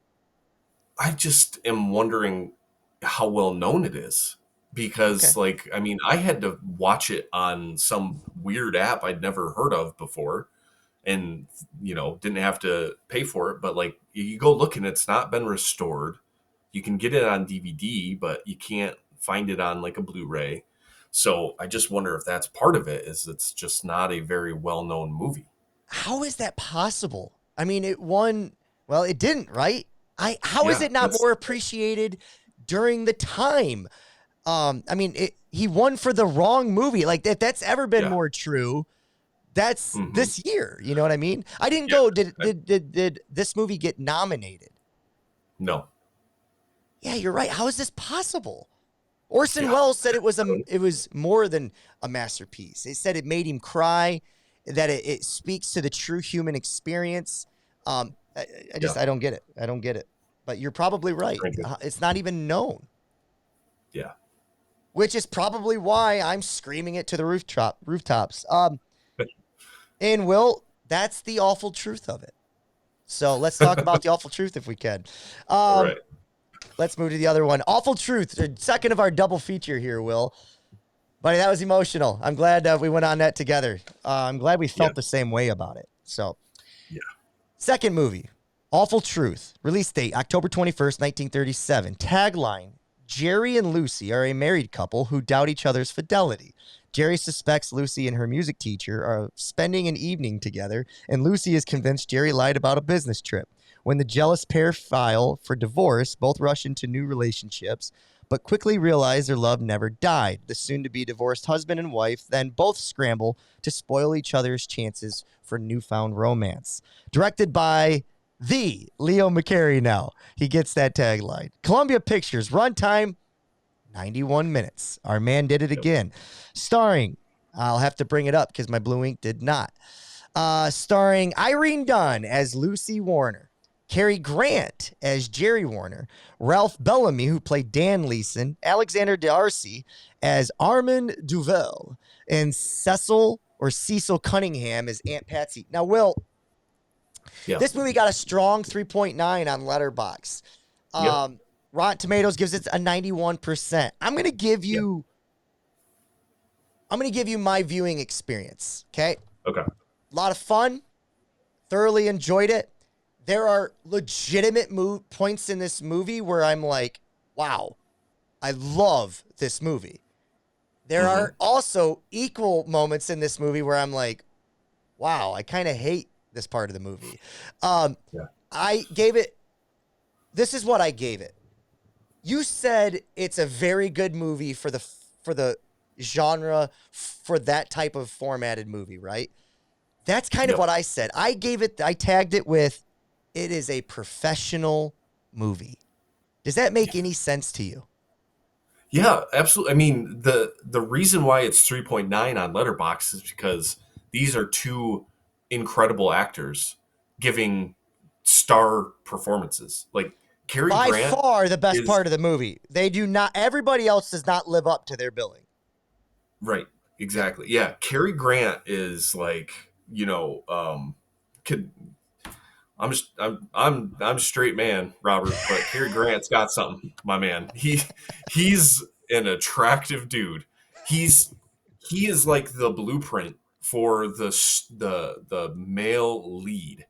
I just am wondering how well known it is because, I had to watch it on some weird app I'd never heard of before, and didn't have to pay for it. But you go look and it's not been restored. You can get it on DVD, but you can't find it on a Blu-ray. So I just wonder if that's part of it. Is it's just not a very well-known movie. How is that possible? I mean, it won. Well, it didn't, right? How is Yeah, it not more appreciated during the time? He won for the wrong movie. If that's ever been more true, that's this year. You know what I mean? I didn't go. Did this movie get nominated? No. Yeah, you're right. How is this possible? Orson Welles said it was more than a masterpiece. He said it made him cry, that it speaks to the true human experience. I don't get it. I don't get it. But you're probably right. It's not even known. Yeah. Which is probably why I'm screaming it to the rooftops. And Will, that's the awful truth of it. So let's talk about the awful truth if we can. All right. Let's move to the other one. Awful Truth, second of our double feature here, Will. Buddy, that was emotional. I'm glad we went on that together. I'm glad we felt the same way about it. So, second movie, Awful Truth. Release date, October 21st, 1937. Tagline, Jerry and Lucy are a married couple who doubt each other's fidelity. Jerry suspects Lucy and her music teacher are spending an evening together, and Lucy is convinced Jerry lied about a business trip. When the jealous pair file for divorce, both rush into new relationships, but quickly realize their love never died. The soon-to-be divorced husband and wife then both scramble to spoil each other's chances for newfound romance. Directed by the Leo McCarey now. He gets that tagline. Columbia Pictures, runtime, 91 minutes. Our man did it again. Starring, I'll have to bring it up because my blue ink did not. Starring Irene Dunne as Lucy Warner. Cary Grant as Jerry Warner, Ralph Bellamy, who played Dan Leeson, Alexander D'Arcy as Armand Duvel, and Cecil Cunningham as Aunt Patsy. Now, Will, this movie got a strong 3.9 on Letterboxd. Rotten Tomatoes gives it a 91%. I'm going to give you my viewing experience, okay? Okay. A lot of fun. Thoroughly enjoyed it. There are legitimate points in this movie where I'm like, wow, I love this movie. There are also equal moments in this movie where I'm like, wow, I kind of hate this part of the movie. I gave it, this is what I gave it. You said it's a very good movie for the genre, for that type of formatted movie, right? That's kind of what I said. I tagged it with, it is a professional movie. Does that make any sense to you? Yeah, absolutely. I mean, the reason why it's 3.9 on Letterboxd is because these are two incredible actors giving star performances. Cary Grant, by far the best part of the movie. They do not. Everybody else does not live up to their billing. Right. Exactly. Yeah. Cary Grant is I'm straight man, Robert, but Cary Grant's got something, my man. He's an attractive dude. He is like the blueprint for the male lead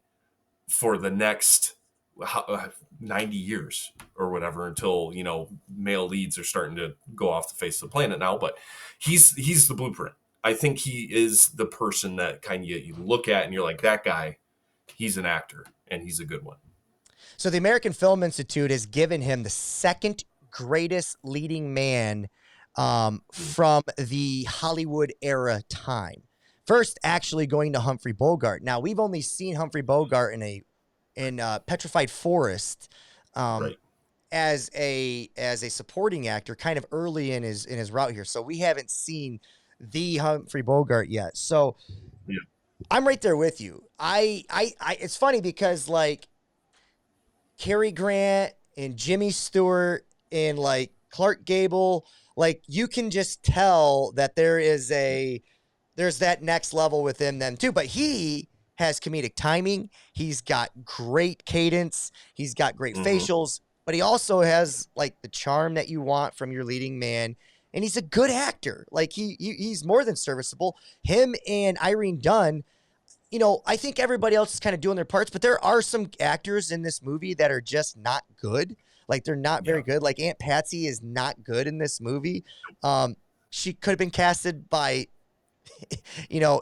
for the next 90 years or whatever until, male leads are starting to go off the face of the planet now. But he's the blueprint. I think he is the person that kind of you look at and you're like, that guy, he's an actor and he's a good one. So the American Film Institute has given him the second greatest leading man from the Hollywood era time. First, actually going to Humphrey Bogart. Now, we've only seen Humphrey Bogart in Petrified Forest Right. as a supporting actor, kind of early in his route here. So we haven't seen the Humphrey Bogart yet. So Yeah. I'm right there with you. I it's funny because like Cary Grant and Jimmy Stewart and like Clark Gable, like you can just tell that there's that next level within them too. But he has comedic timing. He's got great cadence. He's got great facials, but he also has like the charm that you want from your leading man. And he's a good actor. Like he's more than serviceable. Him and Irene Dunne, I think everybody else is kind of doing their parts, but there are some actors in this movie that are just not good. Like they're not very good. Like Aunt Patsy is not good in this movie. She could have been casted by,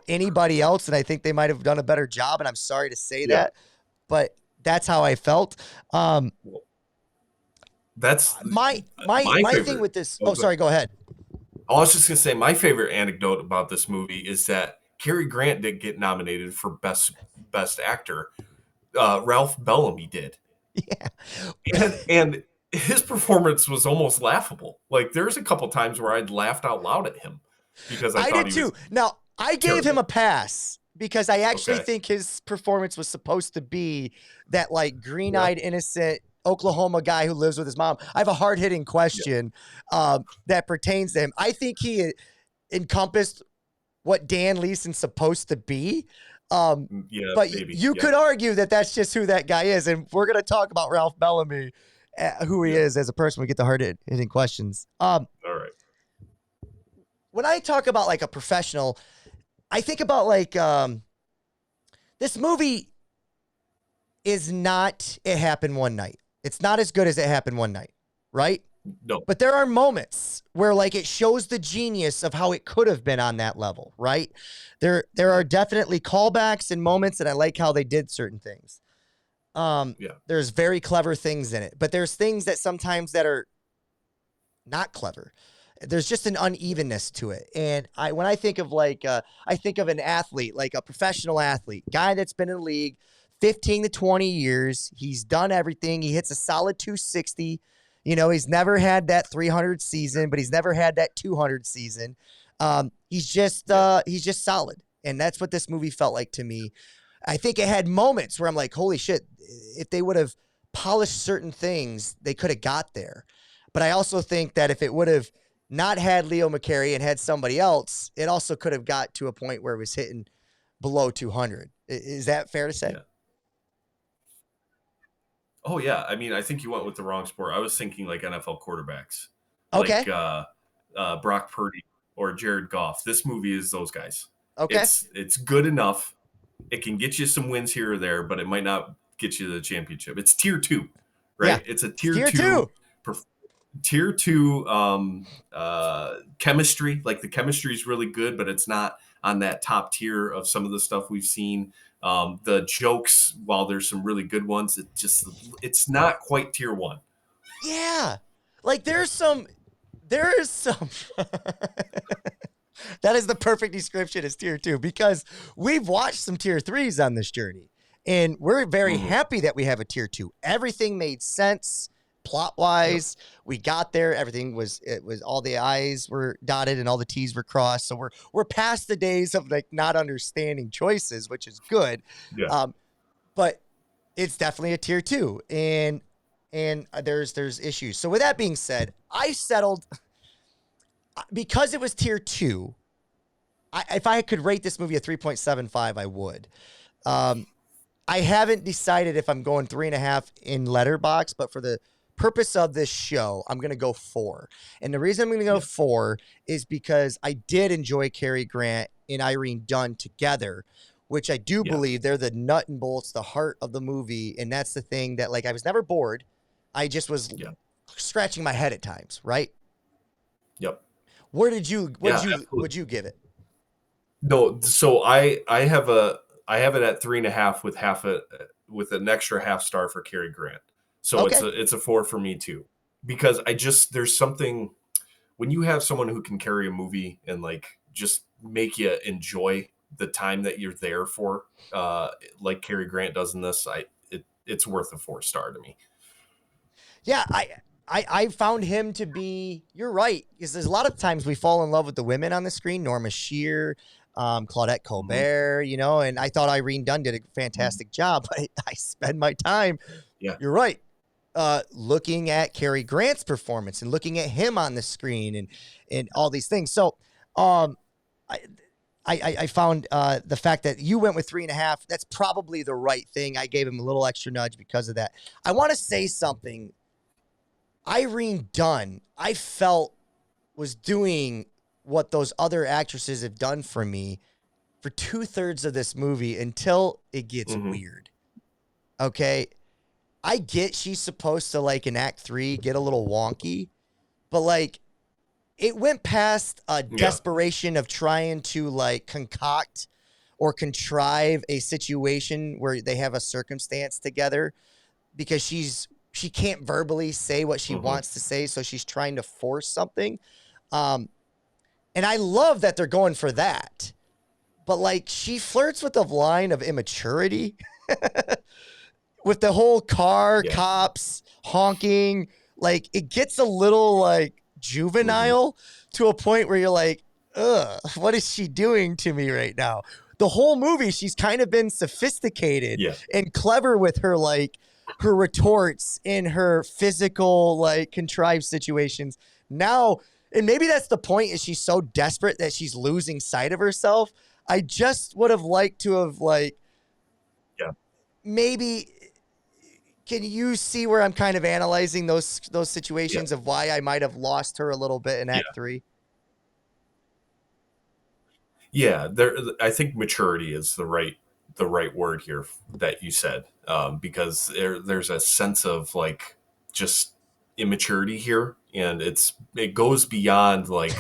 anybody else, and I think they might have done a better job. And I'm sorry to say that, but that's how I felt. That's my favorite. thing with this. Oh, sorry. Go ahead. I was just gonna say my favorite anecdote about this movie is that Cary Grant didn't get nominated for best actor. Ralph Bellamy did. Yeah. And his performance was almost laughable. Like there's a couple times where I'd laughed out loud at him because I thought did he too. was Now I gave him a pass because I actually Okay. think his performance was supposed to be that like green-eyed, innocent Oklahoma guy who lives with his mom. I have a hard-hitting question that pertains to him. I think he encompassed what Dan Leeson's supposed to be. But maybe. you could argue that that's just who that guy is. And we're going to talk about Ralph Bellamy, who he is as a person. We get the hard-hitting questions. All right. When I talk about like a professional, I think about like this movie is not It Happened One Night. It's not as good as It Happened One Night, right? No. But there are moments where like it shows the genius of how it could have been on that level, right? There are definitely callbacks and moments, and I like how they did certain things. There's very clever things in it, but there's things that sometimes that are not clever. There's just an unevenness to it. And when I think of like, I think of an athlete, like a professional athlete, guy that's been in the league 15 to 20 years. He's done everything. He hits a solid 260. He's never had that 300 season, but he's never had that 200 season. He's just solid. And that's what this movie felt like to me. I think it had moments where I'm like, holy shit, if they would have polished certain things, they could have got there. But I also think that if it would have not had Leo McCarey and had somebody else, it also could have got to a point where it was hitting below 200. Is that fair to say? Yeah. Oh yeah. I mean, I think you went with the wrong sport. I was thinking like NFL quarterbacks. Okay. Like Brock Purdy or Jared Goff. This movie is those guys. Okay. It's good enough. It can get you some wins here or there, but it might not get you the championship. It's tier 2, right? Yeah. It's a tier 2. Tier 2 chemistry. Like the chemistry is really good, but it's not on that top tier of some of the stuff we've seen. The jokes, while there's some really good ones, it's not quite tier 1. Yeah. Like there is some that is the perfect description as tier 2, because we've watched some tier 3s on this journey and we're very happy that we have a tier 2. Everything made sense plot wise. We got there. Everything was all the I's were dotted and all the T's were crossed. So we're past the days of like not understanding choices, which is good. Yeah. But it's definitely a tier 2 and there's issues. So with that being said, I settled because it was tier 2. If I could rate this movie a 3.75, I would. I haven't decided if I'm going 3.5 in Letterboxd, but for the purpose of this show, I'm going to go 4. And the reason I'm going to go 4 is because I did enjoy Cary Grant and Irene Dunne together, which I do Yeah. believe they're the nut and bolts, the heart of the movie. And that's the thing that, like, I was never bored. I just was Yeah. scratching my head at times, right? Yep. Would you absolutely. give it? No, so I have it at 3.5 with an extra half star for Cary Grant. So Okay. it's a 4 for me too, because there's something when you have someone who can carry a movie and like just make you enjoy the time that you're there for, like Cary Grant does in this. It's worth a 4-star to me. Yeah, I found him to be, you're right, because there's a lot of times we fall in love with the women on the screen, Norma Shear, Claudette Colbert, you know, and I thought Irene Dunne did a fantastic job. I spend my time, Yeah. you're right, looking at Cary Grant's performance and looking at him on the screen and all these things. So I found the fact that you went with 3.5, that's probably the right thing. I gave him a little extra nudge because of that. I want to say something. Irene Dunne, I felt, was doing what those other actresses have done for me for 2/3 of this movie until it gets weird. Okay. I get she's supposed to, like, in Act 3 get a little wonky, but like it went past a desperation of trying to like concoct or contrive a situation where they have a circumstance together because she can't verbally say what she wants to say, so she's trying to force something. And I love that they're going for that. But like she flirts with the line of immaturity with the whole car, cops, honking. Like it gets a little like juvenile to a point where you're like, ugh, what is she doing to me right now? The whole movie, she's kind of been sophisticated and clever with her, like her retorts in her physical, like contrived situations. Now, and maybe that's the point, is she's so desperate that she's losing sight of herself. I just would have liked to have like, maybe, can you see where I'm kind of analyzing those situations of why I might have lost her a little bit in Act 3? Yeah, I think maturity is the right word here that you said, because there's a sense of like just immaturity here, and it goes beyond like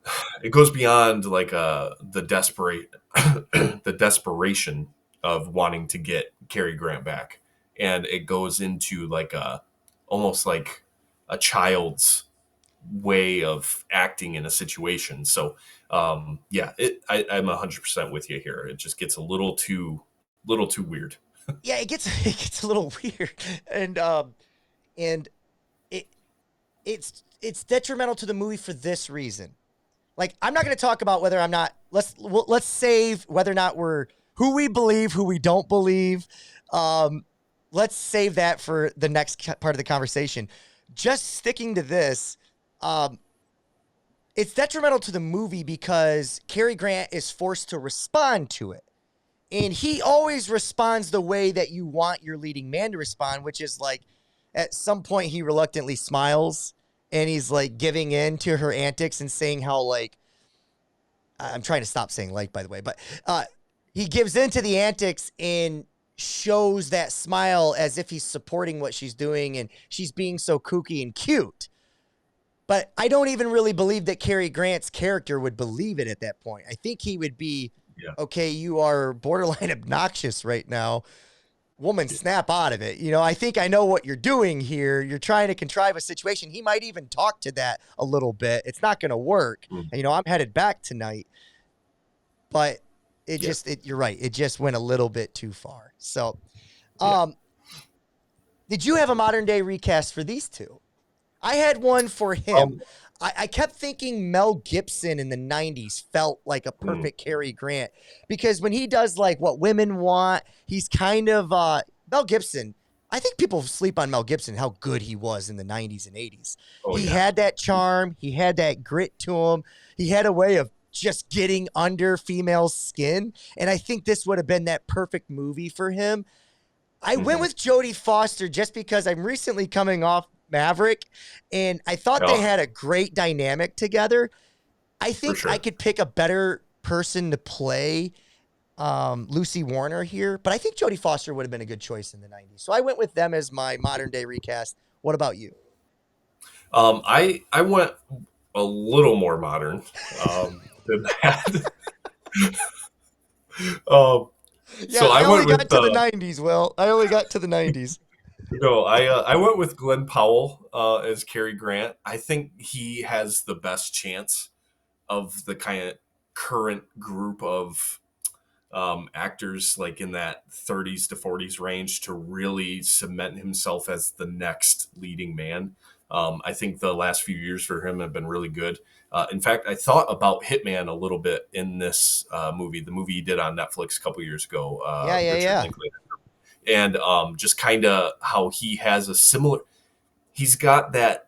the desperation of wanting to get Cary Grant back, and it goes into like almost like a child's way of acting in a situation. So I'm 100% with you here. It just gets a little too weird. Yeah, it gets a little weird, and it's detrimental to the movie for this reason. Like, I'm not going to talk about whether I'm not. Let's save whether or not we're who we believe, who we don't believe. Let's save that for the next part of the conversation. Just sticking to this, it's detrimental to the movie because Cary Grant is forced to respond to it. And he always responds the way that you want your leading man to respond, which is like at some point he reluctantly smiles and he's like giving in to her antics and saying how like, I'm trying to stop saying like, by the way, but he gives in to the antics and shows that smile as if he's supporting what she's doing and she's being so kooky and cute. But I don't even really believe that Cary Grant's character would believe it at that point. I think he would be, okay, you are borderline obnoxious right now. Woman, snap out of it. You know, I think I know what you're doing here. You're trying to contrive a situation. He might even talk to that a little bit. It's not going to work. And, you know, I'm headed back tonight. But you're right. It just went a little bit too far. So, did you have a modern day recast for these two? I had one for him. I kept thinking Mel Gibson in the 90s felt like a perfect Cary Grant because when he does like What Women Want, he's kind of Mel Gibson. I think people sleep on Mel Gibson, how good he was in the 90s and 80s. He had that charm. He had that grit to him. He had a way of just getting under female skin. And I think this would have been that perfect movie for him. I went with Jodie Foster just because I'm recently coming off Maverick, and I thought they had a great dynamic together. I think I could pick a better person to play Lucy Warner here, but I think Jodie Foster would have been a good choice in the 90s. So I went with them as my modern day recast. What about you? I went a little more modern than that. Yeah, So I I only went got with to the 90s, Will. I only got to the 90s. I went with Glenn Powell as Cary Grant. I think he has the best chance of the kind of current group of actors like in that 30s to 40s range to really cement himself as the next leading man. I think the last few years for him have been really good. In fact, I thought about Hitman a little bit in this movie, the movie he did on Netflix a couple years ago, Richard Linklater. And just kind of how he has a similar, he's got that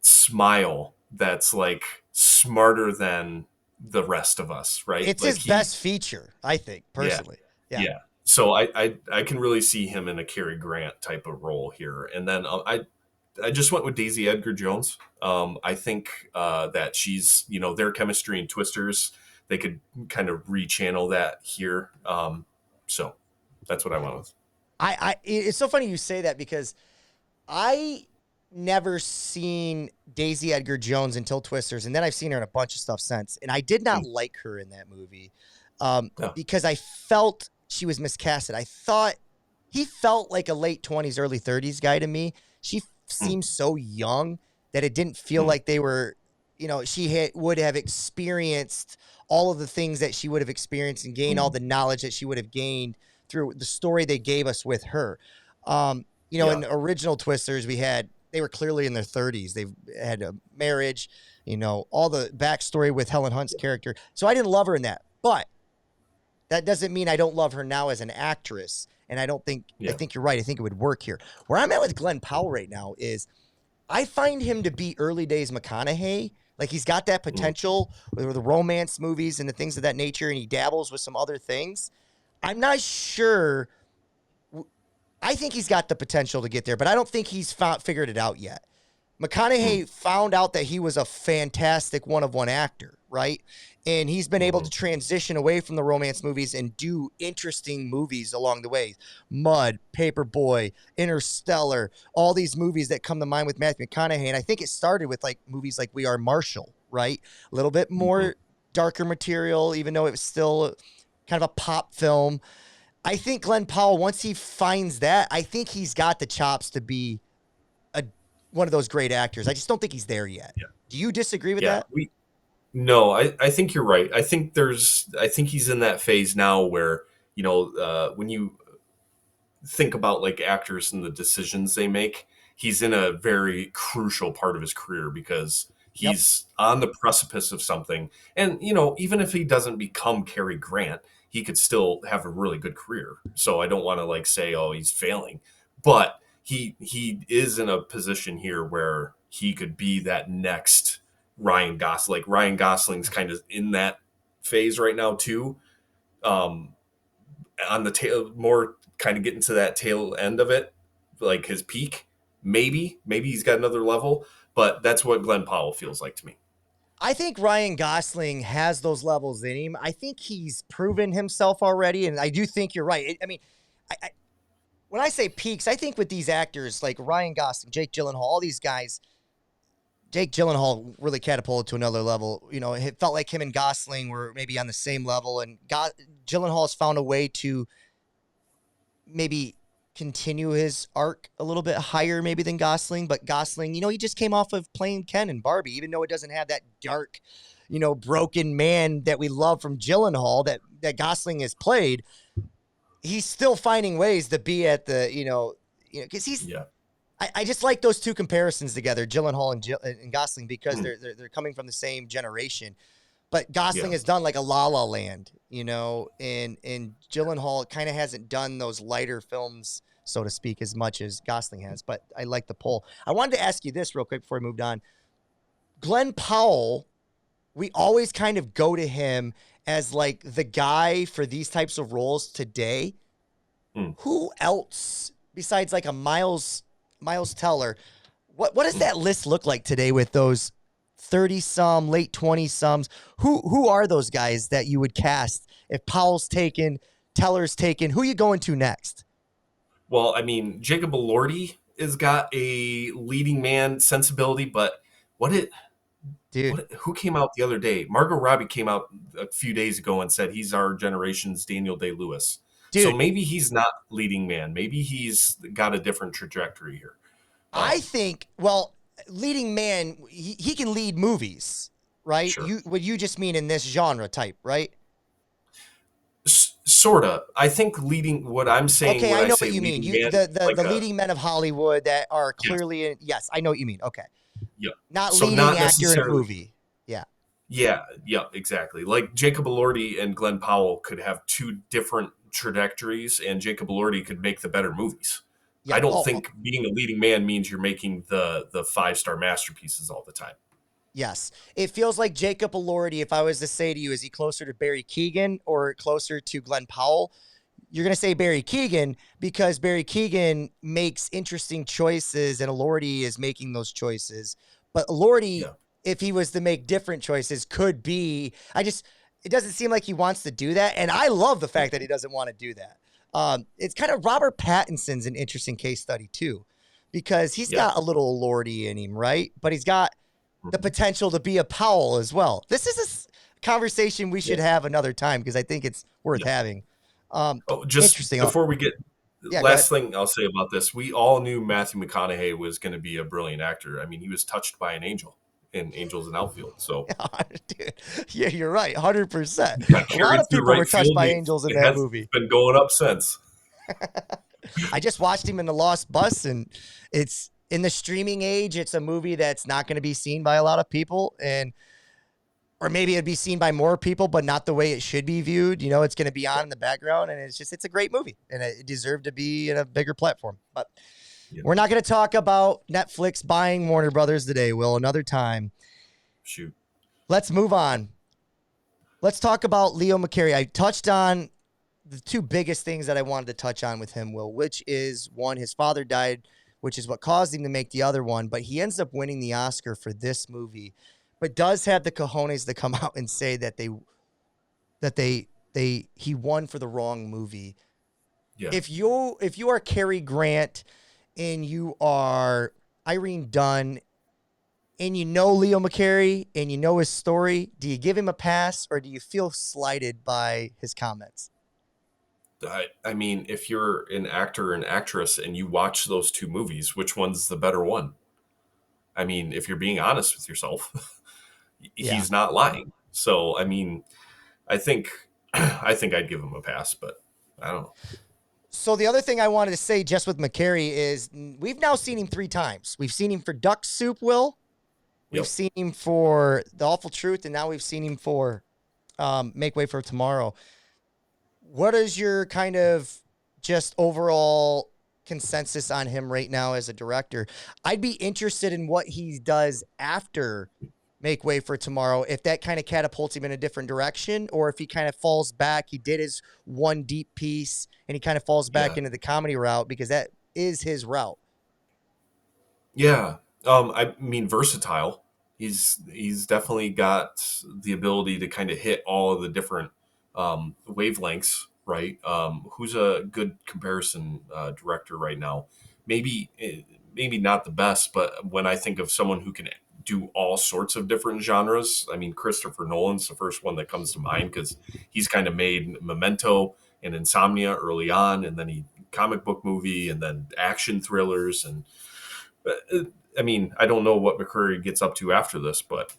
smile that's like smarter than the rest of us, right? It's like his best feature, I think, personally. Yeah. So I can really see him in a Cary Grant type of role here. And then I just went with Daisy Edgar Jones. I think that she's, their chemistry in Twisters, they could kind of rechannel that here. So that's what I went with. It's so funny you say that because I never seen Daisy Edgar Jones until Twisters, and then I've seen her in a bunch of stuff since, and I did not like her in that movie because I felt she was miscasted. I thought he felt like a late 20s, early 30s guy to me. She seemed so young that it didn't feel like they were, she would have experienced all of the things that she would have experienced and gained all the knowledge that she would have gained through the story they gave us with her. In the original Twisters, they were clearly in their 30s. They've had a marriage, all the backstory with Helen Hunt's character. So I didn't love her in that, but that doesn't mean I don't love her now as an actress. And I think you're right. I think it would work here. Where I'm at with Glenn Powell right now is I find him to be early days McConaughey. Like he's got that potential with the romance movies and the things of that nature. And he dabbles with some other things. I'm not sure. I think he's got the potential to get there, but I don't think he's figured it out yet. McConaughey found out that he was a fantastic one-of-one actor, right? And he's been able to transition away from the romance movies and do interesting movies along the way. Mud, Paperboy, Interstellar, all these movies that come to mind with Matthew McConaughey. And I think it started with like movies like We Are Marshall, right? A little bit more darker material, even though it was still kind of a pop film. I think Glenn Powell, once he finds that, I think he's got the chops to be one of those great actors. I just don't think he's there yet. Yeah. Do you disagree with that? No, I think you're right. I think he's in that phase now where, when you think about like actors and the decisions they make, he's in a very crucial part of his career because he's on the precipice of something. And, even if he doesn't become Cary Grant, he could still have a really good career. So I don't want to like say, oh, he's failing, but he is in a position here where he could be that next Ryan Gosling. Like Ryan Gosling's kind of in that phase right now too. On the tail, more kind of getting to that tail end of it, like his peak. Maybe he's got another level, but that's what Glenn Powell feels like to me. I think Ryan Gosling has those levels in him. I think he's proven himself already, and I do think you're right. I when I say peaks, I think with these actors like Ryan Gosling, Jake Gyllenhaal, all these guys, Jake Gyllenhaal really catapulted to another level. It felt like him and Gosling were maybe on the same level, and Gyllenhaal has found a way to maybe continue his arc a little bit higher maybe than Gosling. But Gosling, he just came off of playing Ken and Barbie, even though it doesn't have that dark, broken man that we love from Gyllenhaal that Gosling has played. He's still finding ways to be at the, because he's, I just like those two comparisons together, Gyllenhaal and Gosling, because they're coming from the same generation. But Gosling has done like a La La Land, and Gyllenhaal kind of hasn't done those lighter films, so to speak, as much as Gosling has. But I like the poll. I wanted to ask you this real quick before we moved on. Glenn Powell, we always kind of go to him as like the guy for these types of roles today. Who else besides like a Miles Teller? What does that list look like today with those 30-some, late 20-somes? Who are those guys that you would cast if Powell's taken, Teller's taken, who you going to next? Well, I mean, Jacob Elordi has got a leading man sensibility, but Dude, who came out the other day? Margot Robbie came out a few days ago and said he's our generation's Daniel Day-Lewis. So dude, maybe he's not leading man. Maybe he's got a different trajectory here. I think, well, leading man, he can lead movies, right? Sure. What you just mean in this genre type, right? Sorta. I think leading. What I'm saying. Okay, when I know say what you mean. leading man, The leading men of Hollywood that are clearly in, yes, I know what you mean. Okay. Yeah. Not So leading not actor in a necessarily- movie. Yeah. Yeah, exactly. Like Jacob Elordi and Glenn Powell could have two different trajectories, and Jacob Elordi could make the better movies. Yeah. I don't think being a leading man means you're making the 5-star masterpieces all the time. Yes. It feels like Jacob Elordi, if I was to say to you, is he closer to Barry Keoghan or closer to Glenn Powell? You're going to say Barry Keoghan because Barry Keoghan makes interesting choices and Elordi is making those choices. But Elordi, if he was to make different choices, could be, it doesn't seem like he wants to do that. And I love the fact that he doesn't want to do that. It's kind of Robert Pattinson's an interesting case study too, because he's got a little Elordi in him, right? But he's got the potential to be a Powell as well. This is a conversation we should have another time because I think it's worth having. Just interesting. Before we get, Yeah, last thing I'll say about this, we all knew Matthew McConaughey was going to be a brilliant actor. I mean, he was touched by an angel in Angels in Outfield. So, dude, yeah, you're right, 100%. Got A lot of carried through people were right touched field, by and angels in it that has movie. Been going up since. I just watched him in The Lost Bus, and it's in the streaming age. It's a movie that's not going to be seen by a lot of people, or maybe it'd be seen by more people, but not the way it should be viewed. You know, it's going to be on in the background, and it's a great movie, and it deserved to be in a bigger platform. But we're not going to talk about Netflix buying Warner Brothers today, Will. Another time. Shoot. Let's move on. Let's talk about Leo McCarey. I touched on the two biggest things that I wanted to touch on with him, Will, which is one, his father died, which is what caused him to make the other one, but he ends up winning the Oscar for this movie, but does have the cojones to come out and say that he won for the wrong movie. Yeah. If you are Cary Grant and you are Irene Dunne and you know Leo McCarey and you know his story, do you give him a pass or do you feel slighted by his comments? I mean, if you're an actor or an actress and you watch those two movies, which one's the better one? I mean, if you're being honest with yourself, he's not lying. So, I mean, I think I'd give him a pass, but I don't know. So the other thing I wanted to say just with McCarey is we've now seen him 3 times. We've seen him for Duck Soup, Will. We've seen him for The Awful Truth, and now we've seen him for Make Way for Tomorrow. What is your kind of just overall consensus on him right now as a director? I'd be interested in what he does after Make Way for Tomorrow, if that kind of catapults him in a different direction, or if he kind of falls back. He did his one deep piece, and he kind of falls back into the comedy route because that is his route. Yeah. I mean, versatile. He's definitely got the ability to kind of hit all of the different wavelengths, right? Who's a good comparison director right now? Maybe not the best, but when I think of someone who can do all sorts of different genres, I mean, Christopher Nolan's the first one that comes to mind because he's kind of made Memento and Insomnia early on, and then he comic book movie, and then action thrillers, and I mean, I don't know what McCarey gets up to after this, but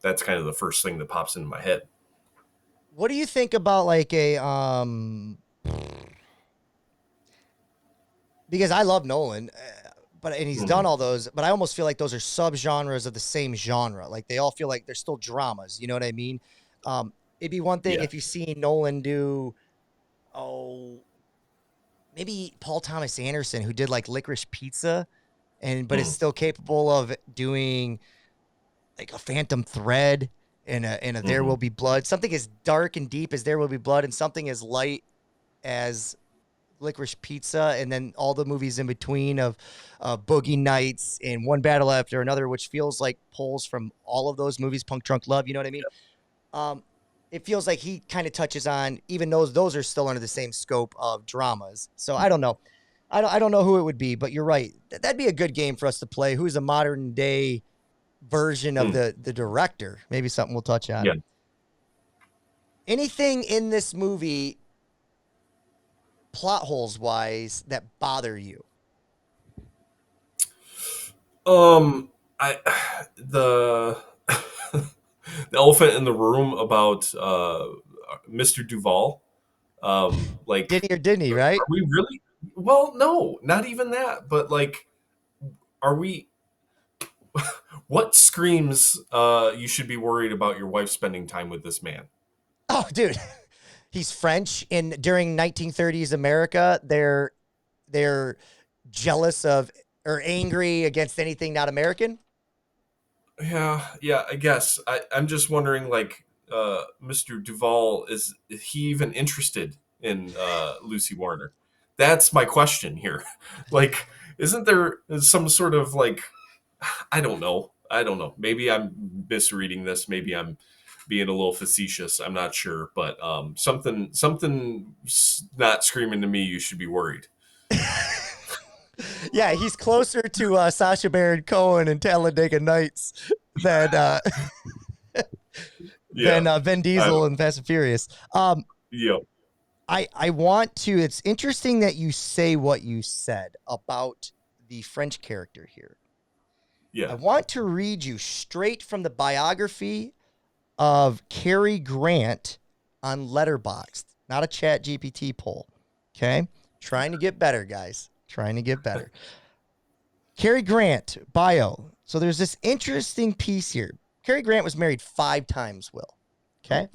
that's kind of the first thing that pops into my head. What do you think about like a because I love Nolan, and he's done all those, but I almost feel like those are subgenres of the same genre. Like they all feel like they're still dramas. You know what I mean? It'd be one thing if you see Nolan do, maybe Paul Thomas Anderson, who did like Licorice Pizza, but is still capable of doing like a Phantom Thread and a There Will Be Blood. Something as dark and deep as There Will Be Blood, and something as light as Licorice Pizza, and then all the movies in between of Boogie Nights and One Battle After Another, which feels like pulls from all of those movies, Punk Drunk Love, you know what I mean? it feels like he kind of touches on, even though those are still under the same scope of dramas. So I don't know. I don't know who it would be, but you're right. That'd be a good game for us to play. Who's a modern day version of the director? Maybe something we'll touch on. Yeah. Anything in this movie, plot holes wise, that bother you? I the the elephant in the room about Mr. Duval. Like, Did he or didn't he? Right? are we really? Well, no, not even that. But like, are we? What screams you should be worried about your wife spending time with this man? Oh, dude, he's French, and during 1930s America, they're jealous of or angry against anything not American. Yeah, I guess. I'm just wondering, like, Mr. Duval, is he even interested in Lucy Warner? That's my question here. Like, isn't there some sort of, like, I don't know. Maybe I'm misreading this. Maybe I'm being a little facetious. I'm not sure, but something not screaming to me, you should be worried. Yeah, he's closer to Sacha Baron Cohen and Talladega Nights than Vin Diesel and Fast and Furious. Yeah. I want to. It's interesting that you say what you said about the French character here. Yeah. I want to read you straight from the biography of Cary Grant on Letterboxd, not a Chat GPT poll. Okay, trying to get better, guys. Trying to get better. Cary Grant bio. So there's this interesting piece here. Cary Grant was married 5 times, Will. Okay,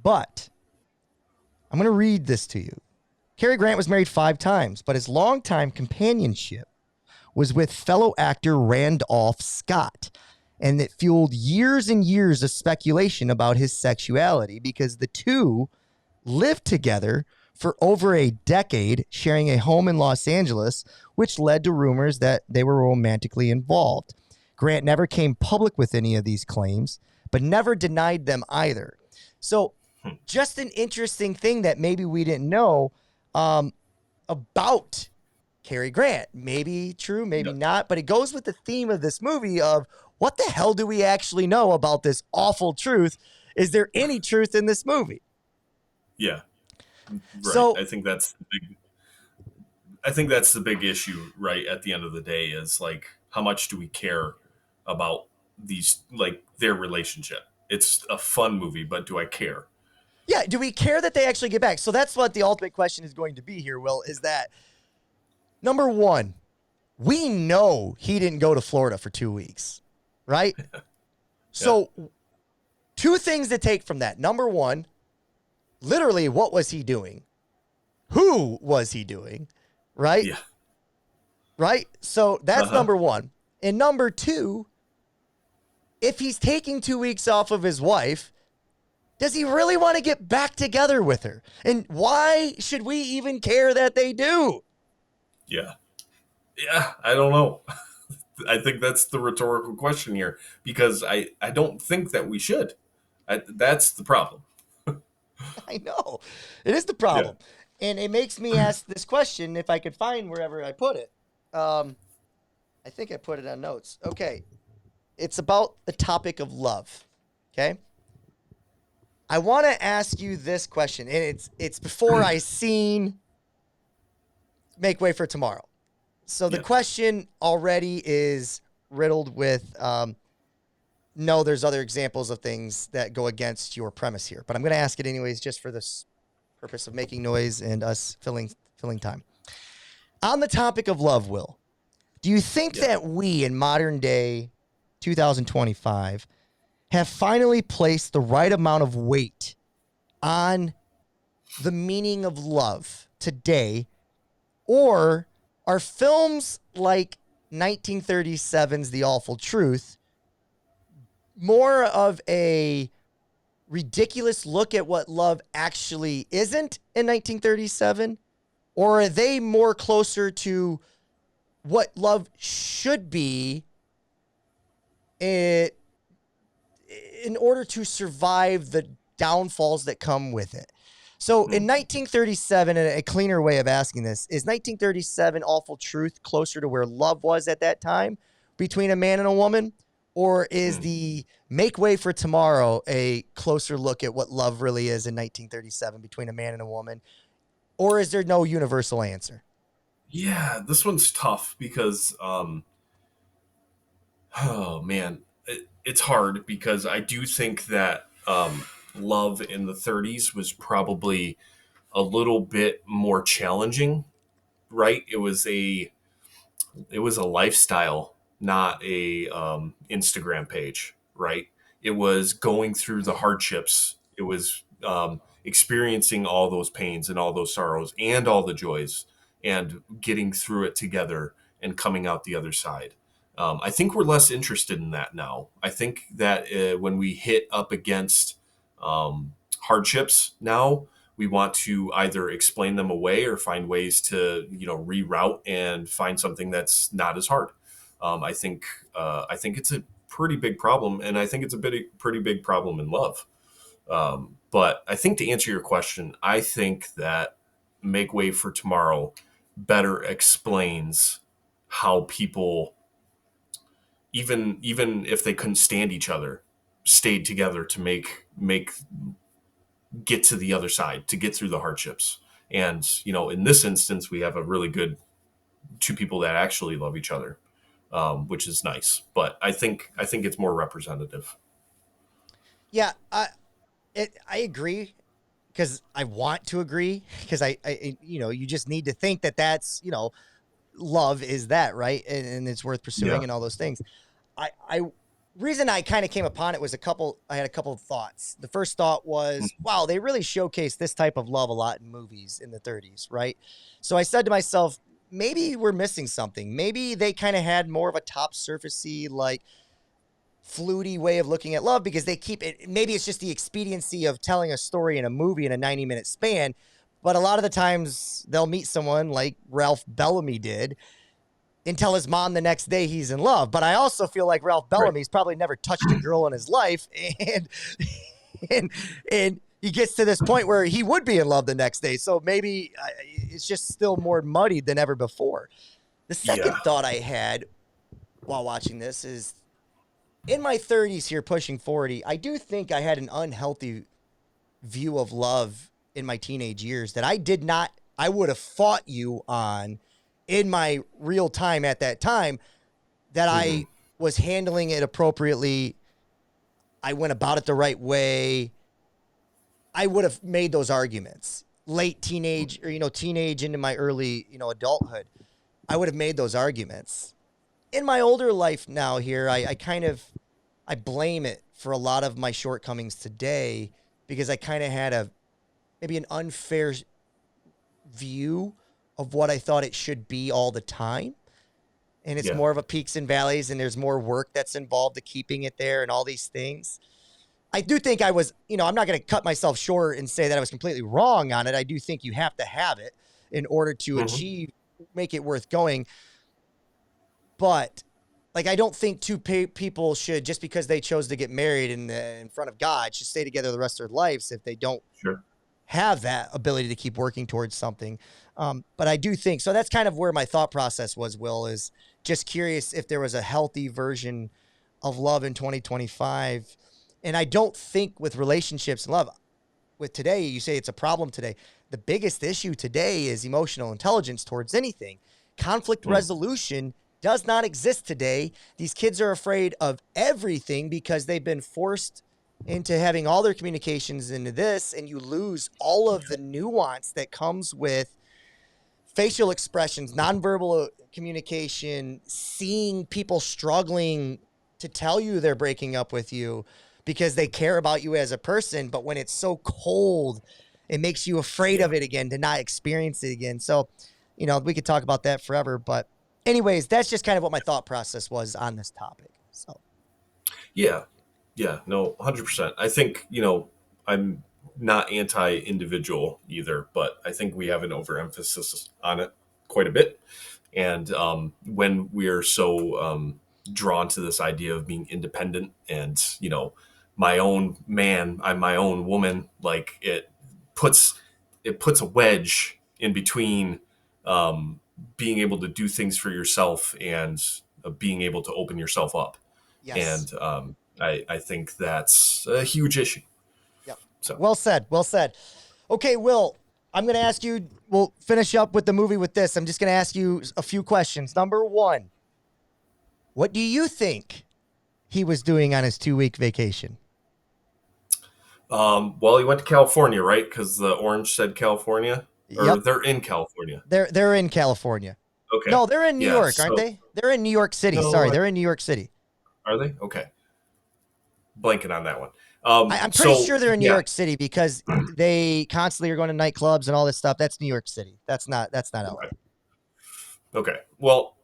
but I'm going to read this to you. Cary Grant was married 5 times, but his longtime companionship was with fellow actor Randolph Scott. And it fueled years and years of speculation about his sexuality because the two lived together for over a decade, sharing a home in Los Angeles, which led to rumors that they were romantically involved. Grant never came public with any of these claims, but never denied them either. So just an interesting thing that maybe we didn't know about Cary Grant. Maybe true, maybe not, but it goes with the theme of this movie of what the hell do we actually know about this awful truth? Is there any truth in this movie? Yeah. Right. So I think that's the big issue, right? At the end of the day, is like, how much do we care about these, like, their relationship? It's a fun movie, but do I care? Yeah, do we care that they actually get back? So that's what the ultimate question is going to be here, Will, is that, number one, we know he didn't go to Florida for 2 weeks, right? So 2 things to take from that. Number one, literally, what was he doing? Who was he doing? Right? Yeah. Right? So that's number one. And number two, if he's taking 2 weeks off of his wife, does he really want to get back together with her? And why should we even care that they do? Yeah, I don't know. I think that's the rhetorical question here, because I don't think that we should. That's the problem. I know. It is the problem. Yeah. And it makes me ask this question, if I could find wherever I put it. I think I put it on notes. Okay. It's about the topic of love. Okay. I want to ask you this question, and it's before I seen Make Way for Tomorrow. So the question already is riddled with, no, there's other examples of things that go against your premise here. But I'm going to ask it anyways, just for this purpose of making noise and us filling time. On the topic of love, Will, do you think that we in modern day 2025 have finally placed the right amount of weight on the meaning of love today? Or are films like 1937's The Awful Truth more of a ridiculous look at what love actually isn't in 1937? Or are they more closer to what love should be in order to survive the downfalls that come with it. So in 1937, and a cleaner way of asking this, is 1937 Awful Truth closer to where love was at that time between a man and a woman? Or is the Make Way for Tomorrow a closer look at what love really is in 1937 between a man and a woman? Or is there no universal answer? Yeah, this one's tough because, oh man, it's hard because I do think that love in the 30s was probably a little bit more challenging, right? It was a lifestyle, not a Instagram page, right? It was going through the hardships. It was experiencing all those pains and all those sorrows and all the joys and getting through it together and coming out the other side. I think we're less interested in that now. I think that when we hit up against hardships now, we want to either explain them away or find ways to reroute and find something that's not as hard. I think it's a pretty big problem, and I think it's pretty big problem in love. But I think to answer your question, I think that Make Way for Tomorrow better explains how people, even if they couldn't stand each other, stayed together to get to the other side, to get through the hardships. And in this instance, we have a really good two people that actually love each other, which is nice. But I think it's more representative. Yeah, I agree, because I want to agree, because you just need to think that that's, love is that, right? And it's worth pursuing and all those things. I reason I kind of came upon it was I had a couple of thoughts. The first thought was, wow, they really showcased this type of love a lot in movies in the 30s, right? So I said to myself, maybe we're missing something. Maybe they kind of had more of a top surfacey, like fluty way of looking at love, because they keep it. Maybe it's just the expediency of telling a story in a movie in a 90-minute span. But a lot of the times they'll meet someone like Ralph Bellamy did and tell his mom the next day he's in love. But I also feel like Ralph Bellamy's probably never touched a girl in his life. And he gets to this point where he would be in love the next day. So maybe it's just still more muddied than ever before. The second thought I had while watching this is, in my 30s here, pushing 40, I do think I had an unhealthy view of love in my teenage years that I would have fought you on in my real time at that time, that I was handling it appropriately. I went about it the right way. I would have made those arguments late teenage, or, teenage into my early, adulthood. I would have made those arguments. In my older life now here, I blame it for a lot of my shortcomings today, because I kind of had maybe an unfair view of what I thought it should be all the time. And it's more of a peaks and valleys, and there's more work that's involved to keeping it there and all these things. I do think I was, I'm not going to cut myself short and say that I was completely wrong on it. I do think you have to have it in order to make it worth going. But I don't think two people should, just because they chose to get married in front of God, should stay together the rest of their lives if they don't have that ability to keep working towards something. But I do think, so that's kind of where my thought process was, Will, is just curious if there was a healthy version of love in 2025. And I don't think with relationships and love with today, you say it's a problem today. The biggest issue today is emotional intelligence towards anything. Conflict resolution does not exist today. These kids are afraid of everything because they've been forced into having all their communications into this, and you lose all of the nuance that comes with facial expressions, nonverbal communication, seeing people struggling to tell you they're breaking up with you because they care about you as a person. But when it's so cold, it makes you afraid of it again, to not experience it again. So, we could talk about that forever. But anyways, that's just kind of what my thought process was on this topic. So, no, 100%. I think, I'm not anti-individual either, but I think we have an overemphasis on it quite a bit. And when we're so drawn to this idea of being independent and, my own man, I'm my own woman. Like puts puts a wedge in between being able to do things for yourself and being able to open yourself up. Yes. And I think that's a huge issue. Yep. So Well said. Well said. Okay, Will, I'm going to ask you, we'll finish up with the movie with this. I'm just going to ask you a few questions. Number one, what do you think he was doing on his 2-week vacation? well, he went to California, right? Because the orange said California, or Yep. they're in California. They're in California. Okay. No, they're in New Yeah, York, aren't so- they? They're in New York City. No, Sorry, they're in New York City. Are they? Okay. Blanking on that one. I'm pretty so, sure they're in New yeah. York City because they constantly are going to nightclubs and all this stuff. That's New York City. That's not LA. Okay. Well,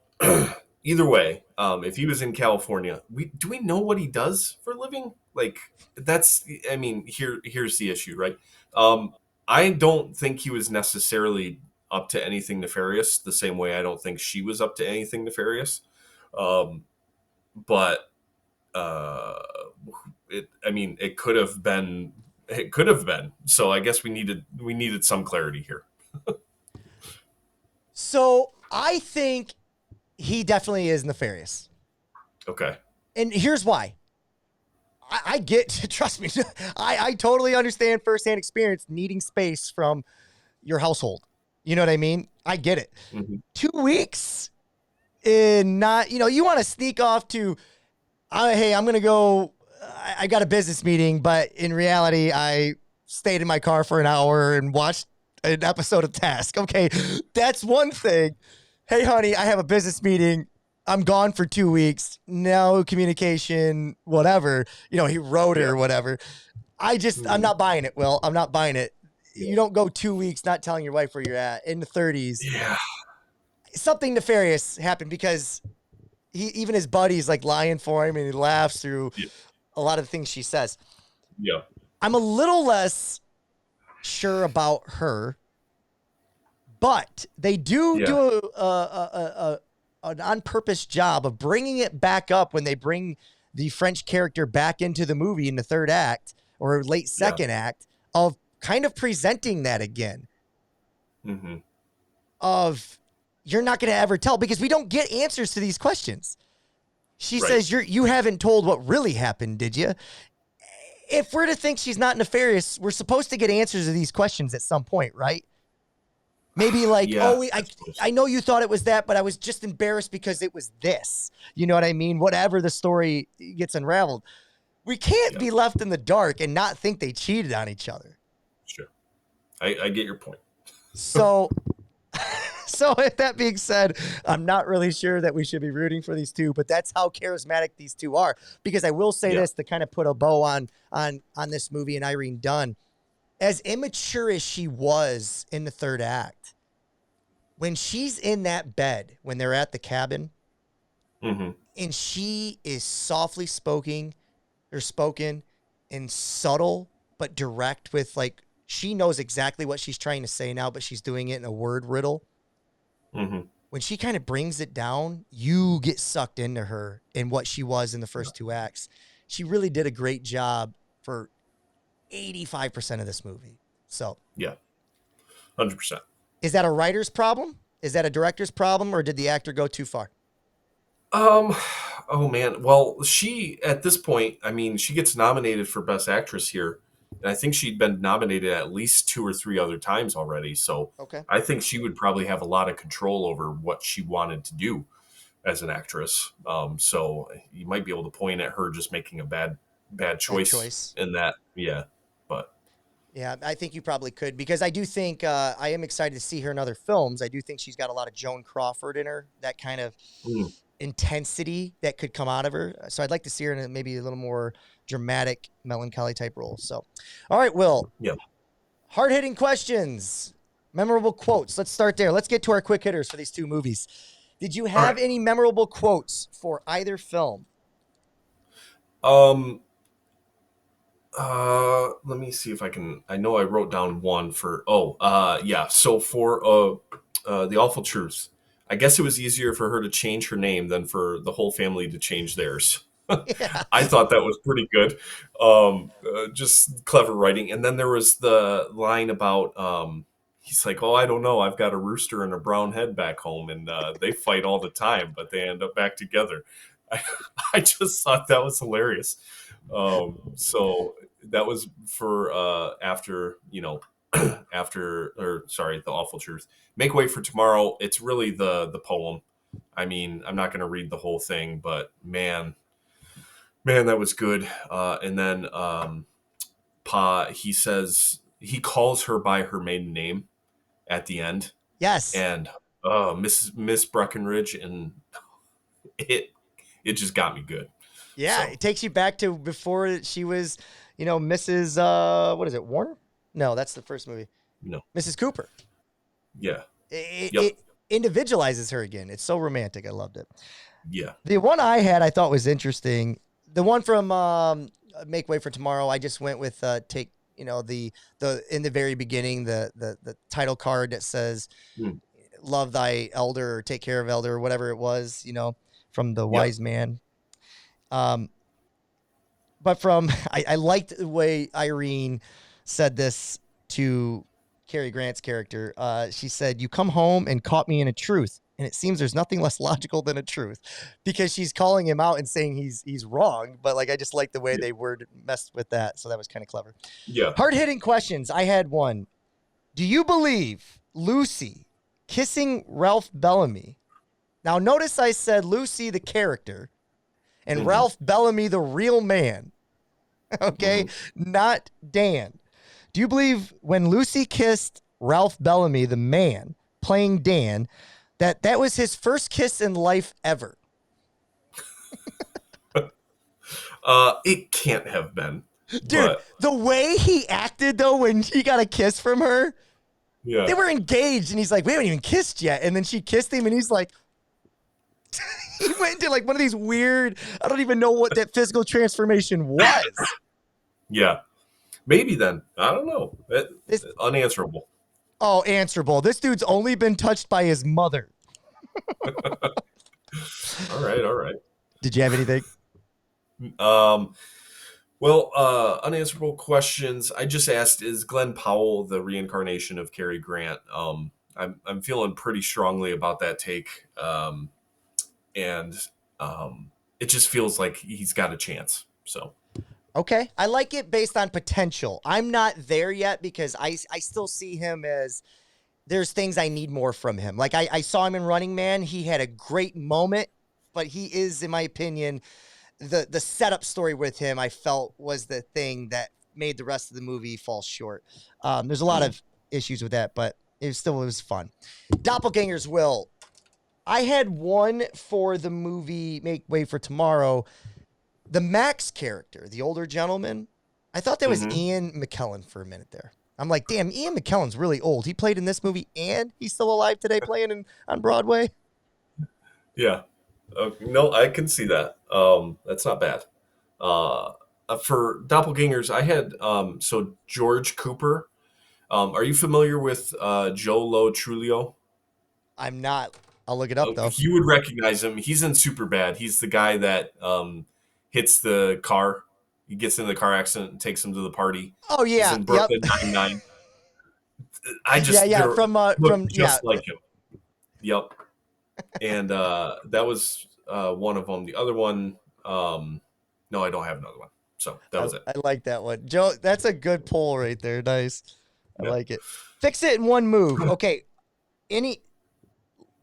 either way, if he was in California, do we know what he does for a living? Like here's the issue, right? I don't think he was necessarily up to anything nefarious the same way I don't think she was up to anything nefarious. But it could have been. It could have been. So I guess we needed some clarity here. So I think he definitely is nefarious. Okay. And here's why. I get, trust me, I totally understand firsthand experience needing space from your household. You know what I mean? I get it. Mm-hmm. 2 weeks in not, you want to sneak off to, hey, I'm going to go, I got a business meeting, but in reality, I stayed in my car for an hour and watched an episode of Task. Okay, that's one thing. Hey, honey, I have a business meeting. I'm gone for 2 weeks. No communication, whatever. He wrote it or whatever. I'm not buying it, Will. I'm not buying it. Yeah. You don't go 2 weeks not telling your wife where you're at in the 30s. Yeah. Something nefarious happened because even his buddy's like lying for him and he laughs through a lot of the things she says. Yeah. I'm a little less sure about her, but they do an on-purpose job of bringing it back up when they bring the French character back into the movie in the third act or late second act of kind of presenting that again. Mm-hmm. Of you're not going to ever tell because we don't get answers to these questions. She says, you haven't told what really happened, did you? If we're to think she's not nefarious, we're supposed to get answers to these questions at some point, right? Maybe like, I know you thought it was that, but I was just embarrassed because it was this. You know what I mean? Whatever the story gets unraveled. We can't be left in the dark and not think they cheated on each other. Sure. I get your point. So with that being said, I'm not really sure that we should be rooting for these two, but that's how charismatic these two are. Because I will say this to kind of put a bow on this movie and Irene Dunne. As immature as she was in the third act, when she's in that bed, when they're at the cabin, and she is softly spoken and subtle but direct with like, she knows exactly what she's trying to say now, but she's doing it in a word riddle. When she kind of brings it down, you get sucked into her and what she was in the first two acts. She really did a great job for 85% of this movie. So yeah, 100%. Is that a writer's problem? Is that a director's problem, or did the actor go too far? Oh man. Well, she at this point, she gets nominated for Best Actress here, and I think she'd been nominated at least 2 or 3 other times already. So I think she would probably have a lot of control over what she wanted to do as an actress. So you might be able to point at her just making a bad choice in that. Yeah, but yeah, I think you probably could, because I do think I am excited to see her in other films. I do think she's got a lot of Joan Crawford in her, that kind of intensity that could come out of her. So I'd like to see her in maybe a little more dramatic, melancholy type role. So, all right, Will. Yeah. Hard-hitting questions, memorable quotes. Let's start there. Let's get to our quick hitters for these two movies. Did you have any memorable quotes for either film? Let me see if I can. I know I wrote down one for. So for The Awful Truth, I guess it was easier for her to change her name than for the whole family to change theirs. Yeah. I thought that was pretty good. Just clever writing. And then there was the line about he's like, "Oh, I don't know. I've got a rooster and a brown head back home, and they fight all the time, but they end up back together." I, I just thought that was hilarious. So that was for after after, or sorry, the awful truth. Make way for tomorrow. It's really the poem. I mean, I'm not going to read the whole thing, but man, that was good. And then Pa, he says he calls her by her maiden name at the end, Yes. and Miss Breckenridge, and it just got me good. Yeah, So, it takes you back to before she was, Mrs. What is it, Warner? No, that's the first movie. Mrs. Cooper. yeah, It individualizes her again. It's so romantic. I loved it. yeah. The one I had I thought was interesting. The one from Make Way for Tomorrow. I just went with take the in the very beginning the title card that says love thy elder or take care of elder or whatever it was, from the wise man. But from I liked the way Irene said this to Cary Grant's character. She said, "You come home and caught me in a truth, and it seems there's nothing less logical than a truth," because she's calling him out and saying he's wrong. But I just like the way they messed with that, so that was kind of clever. Yeah. Hard hitting questions. I had one. Do you believe Lucy kissing Ralph Bellamy? Now notice I said Lucy the character, and Ralph Bellamy the real man. Okay, not Dan. Do you believe when Lucy kissed Ralph Bellamy, the man playing Dan, that was his first kiss in life ever? It can't have been. Dude, the way he acted, though, when he got a kiss from her, they were engaged, and he's like, we haven't even kissed yet. And then she kissed him, and he's like, he went into one of these weird, I don't even know what that physical transformation was. Yeah. Maybe then. I don't know. It's unanswerable. Oh, answerable. This dude's only been touched by his mother. All right. Did you have anything? Well, unanswerable questions. I just asked, is Glenn Powell the reincarnation of Cary Grant? I'm feeling pretty strongly about that take. And it just feels like he's got a chance. So. Okay. I like it based on potential. I'm not there yet because I still see him as there's things I need more from him. I saw him in Running Man. He had a great moment, but he is, in my opinion, the setup story with him I felt was the thing that made the rest of the movie fall short. There's a lot of issues with that, but it was fun. Doppelgangers, Will. I had one for the movie Make Way for Tomorrow. The Max character, the older gentleman, I thought that was Ian McKellen for a minute there. I'm like, damn, Ian McKellen's really old. He played in this movie and he's still alive today playing on Broadway. Yeah. No, I can see that. That's not bad. For Doppelgangers, I had so George Cooper. Are you familiar with Joe Lo Truglio? I'm not. I'll look it up, though. You would recognize him. He's in Superbad. He's the guy that hits the car. He gets in the car accident and takes him to the party. Oh, yeah. He's in Brooklyn Nine-Nine. From just like him. Yep. And that was one of them. The other one, no, I don't have another one. So that was it. I like that one. Joe, that's a good poll right there. Nice. I like it. Fix it in one move. Okay.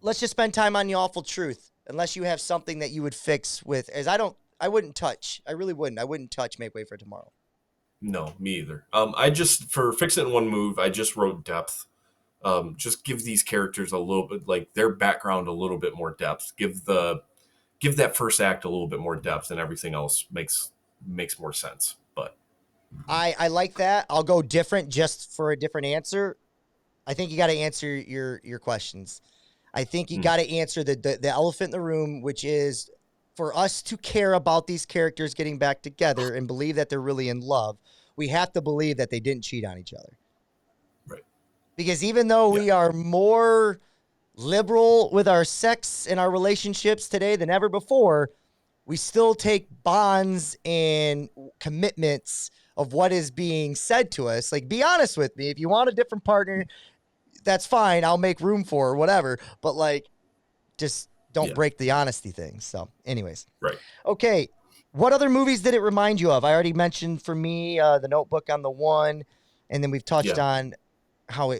Let's just spend time on the awful truth. Unless you have something that you would fix with, I wouldn't touch. I really wouldn't. I wouldn't touch Make Way for Tomorrow. No, me either. For Fix It in One Move, I just wrote depth. Just give these characters a little bit, their background a little bit more depth. Give that first act a little bit more depth, and everything else makes more sense. But I like that. I'll go different just for a different answer. I think you got to answer your questions. I think you got to answer the elephant in the room, which is for us to care about these characters getting back together and believe that they're really in love. We have to believe that they didn't cheat on each other. Right. Because even though we are more liberal with our sex and our relationships today than ever before, we still take bonds and commitments of what is being said to us. Like, be honest with me. If you want a different partner, that's fine. I'll make room for or whatever. But like, just don't break the honesty thing. So anyways. Right. Okay. What other movies did it remind you of? I already mentioned for me, The Notebook on the one, and then we've touched on how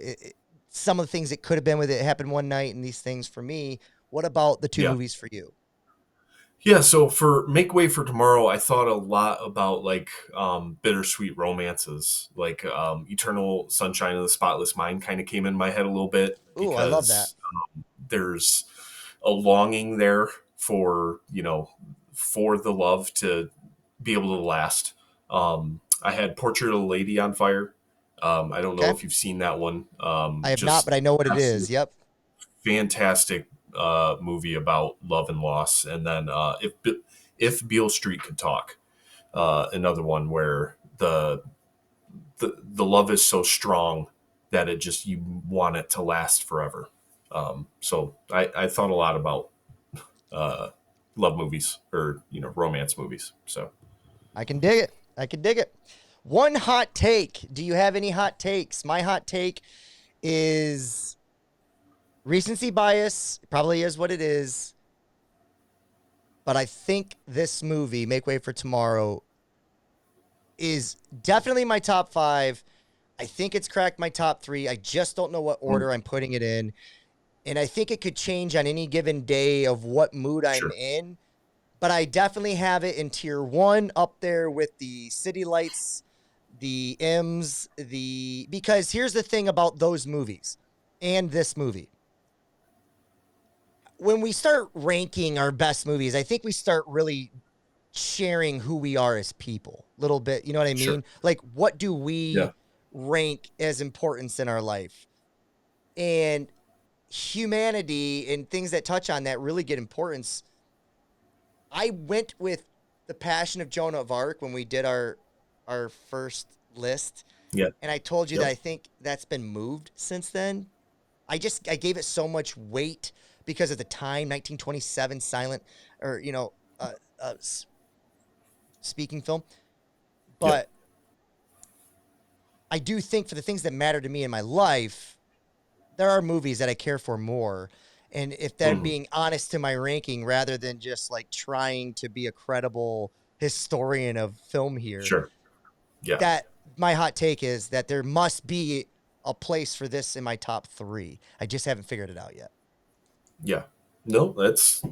some of the things it could have been with It Happened One Night and these things for me. What about the two movies for you? Yeah, so for Make Way for Tomorrow, I thought a lot about like bittersweet romances, like Eternal Sunshine of the Spotless Mind kind of came in my head a little bit. Ooh, I love that. There's a longing there for, for the love to be able to last. I had Portrait of a Lady on Fire. I don't know if you've seen that one. I have not, but I know what it is. Yep. Fantastic movie about love and loss. And then if Beale Street Could Talk, another one where the love is so strong that it just, you want it to last forever. So I thought a lot about love movies or, romance movies. So I can dig it. One hot take. Do you have any hot takes? My hot take is recency bias. Probably is what it is. But I think this movie, Make Way for Tomorrow, is definitely my top 5. I think it's cracked my top 3. I just don't know what order I'm putting it in. And I think it could change on any given day of what mood I'm in. But I definitely have it in tier 1 up there with the City Lights, the M's, because here's the thing about those movies and this movie. When we start ranking our best movies, I think we start really sharing who we are as people a little bit. You know what I mean? Sure. Like, what do we rank as importance in our life? And humanity and things that touch on that really get importance. I went with The Passion of Joan of Arc when we did our first list. Yeah. And I told you that I think that's been moved since then. I gave it so much weight because of the time, 1927 silent or, speaking film. But I do think for the things that matter to me in my life, there are movies that I care for more. And if they're being honest to my ranking rather than just like trying to be a credible historian of film here. Sure. Yeah. That my hot take is that there must be a place for this in my top 3. I just haven't figured it out yet. Yeah. No, it's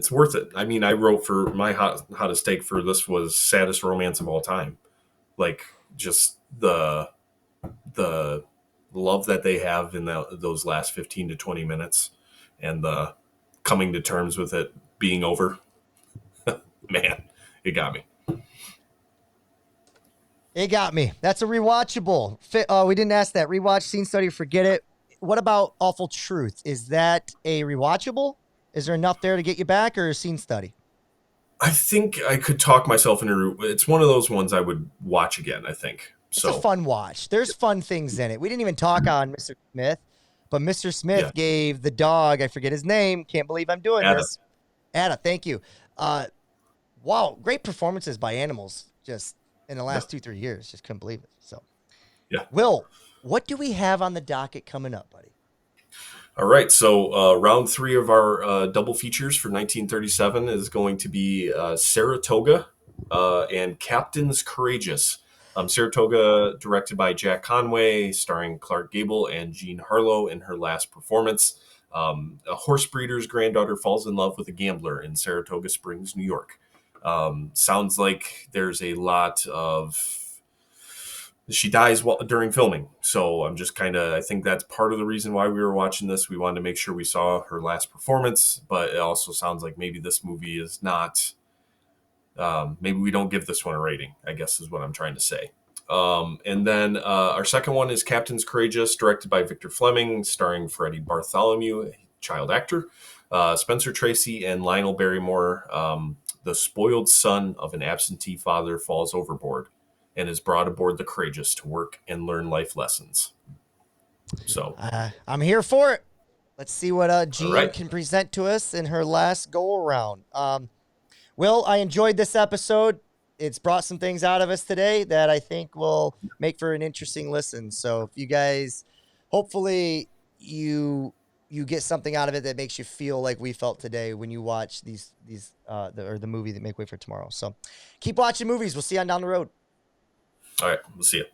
worth it. I mean, I wrote for my hottest take for this was Saddest Romance of All Time. Like just the love that they have in those last 15 to 20 minutes and the coming to terms with it being over. Man, it got me. It got me. That's a rewatchable. We didn't ask that. Rewatch, scene study, forget it. What about Awful Truth? Is that a rewatchable? Is there enough there to get you back, or a scene study? I think I could talk myself into. It's one of those ones I would watch again, I think. It's a fun watch. There's fun things in it. We didn't even talk on Mr. Smith, but Mr. Smith gave the dog, I forget his name. Can't believe I'm doing this. Ada, thank you. Wow, great performances by animals just in the last 2-3 years. Just couldn't believe it. So, Will, what do we have on the docket coming up, buddy? All right, so round 3 of our double features for 1937 is going to be Saratoga and Captains Courageous. Saratoga, directed by Jack Conway, starring Clark Gable and Jean Harlow in her last performance. A horse breeder's granddaughter falls in love with a gambler in Saratoga Springs, New York. Sounds like there's a lot of... She dies during filming. So I'm just I think that's part of the reason why we were watching this. We wanted to make sure we saw her last performance, but it also sounds like maybe this movie is not... maybe we don't give this one a rating, I guess is what I'm trying to say. And then our second one is Captains Courageous, directed by Victor Fleming, starring Freddie Bartholomew, a child actor, Spencer Tracy, and Lionel Barrymore. The spoiled son of an absentee father falls overboard and is brought aboard the Courageous to work and learn life lessons. So I'm here for it. Let's see what Jean can present to us in her last go around. Will, I enjoyed this episode. It's brought some things out of us today that I think will make for an interesting listen. So if you guys, hopefully you get something out of it that makes you feel like we felt today when you watch the movie that Make Way for Tomorrow. So keep watching movies. We'll see you on down the road. All right. We'll see you.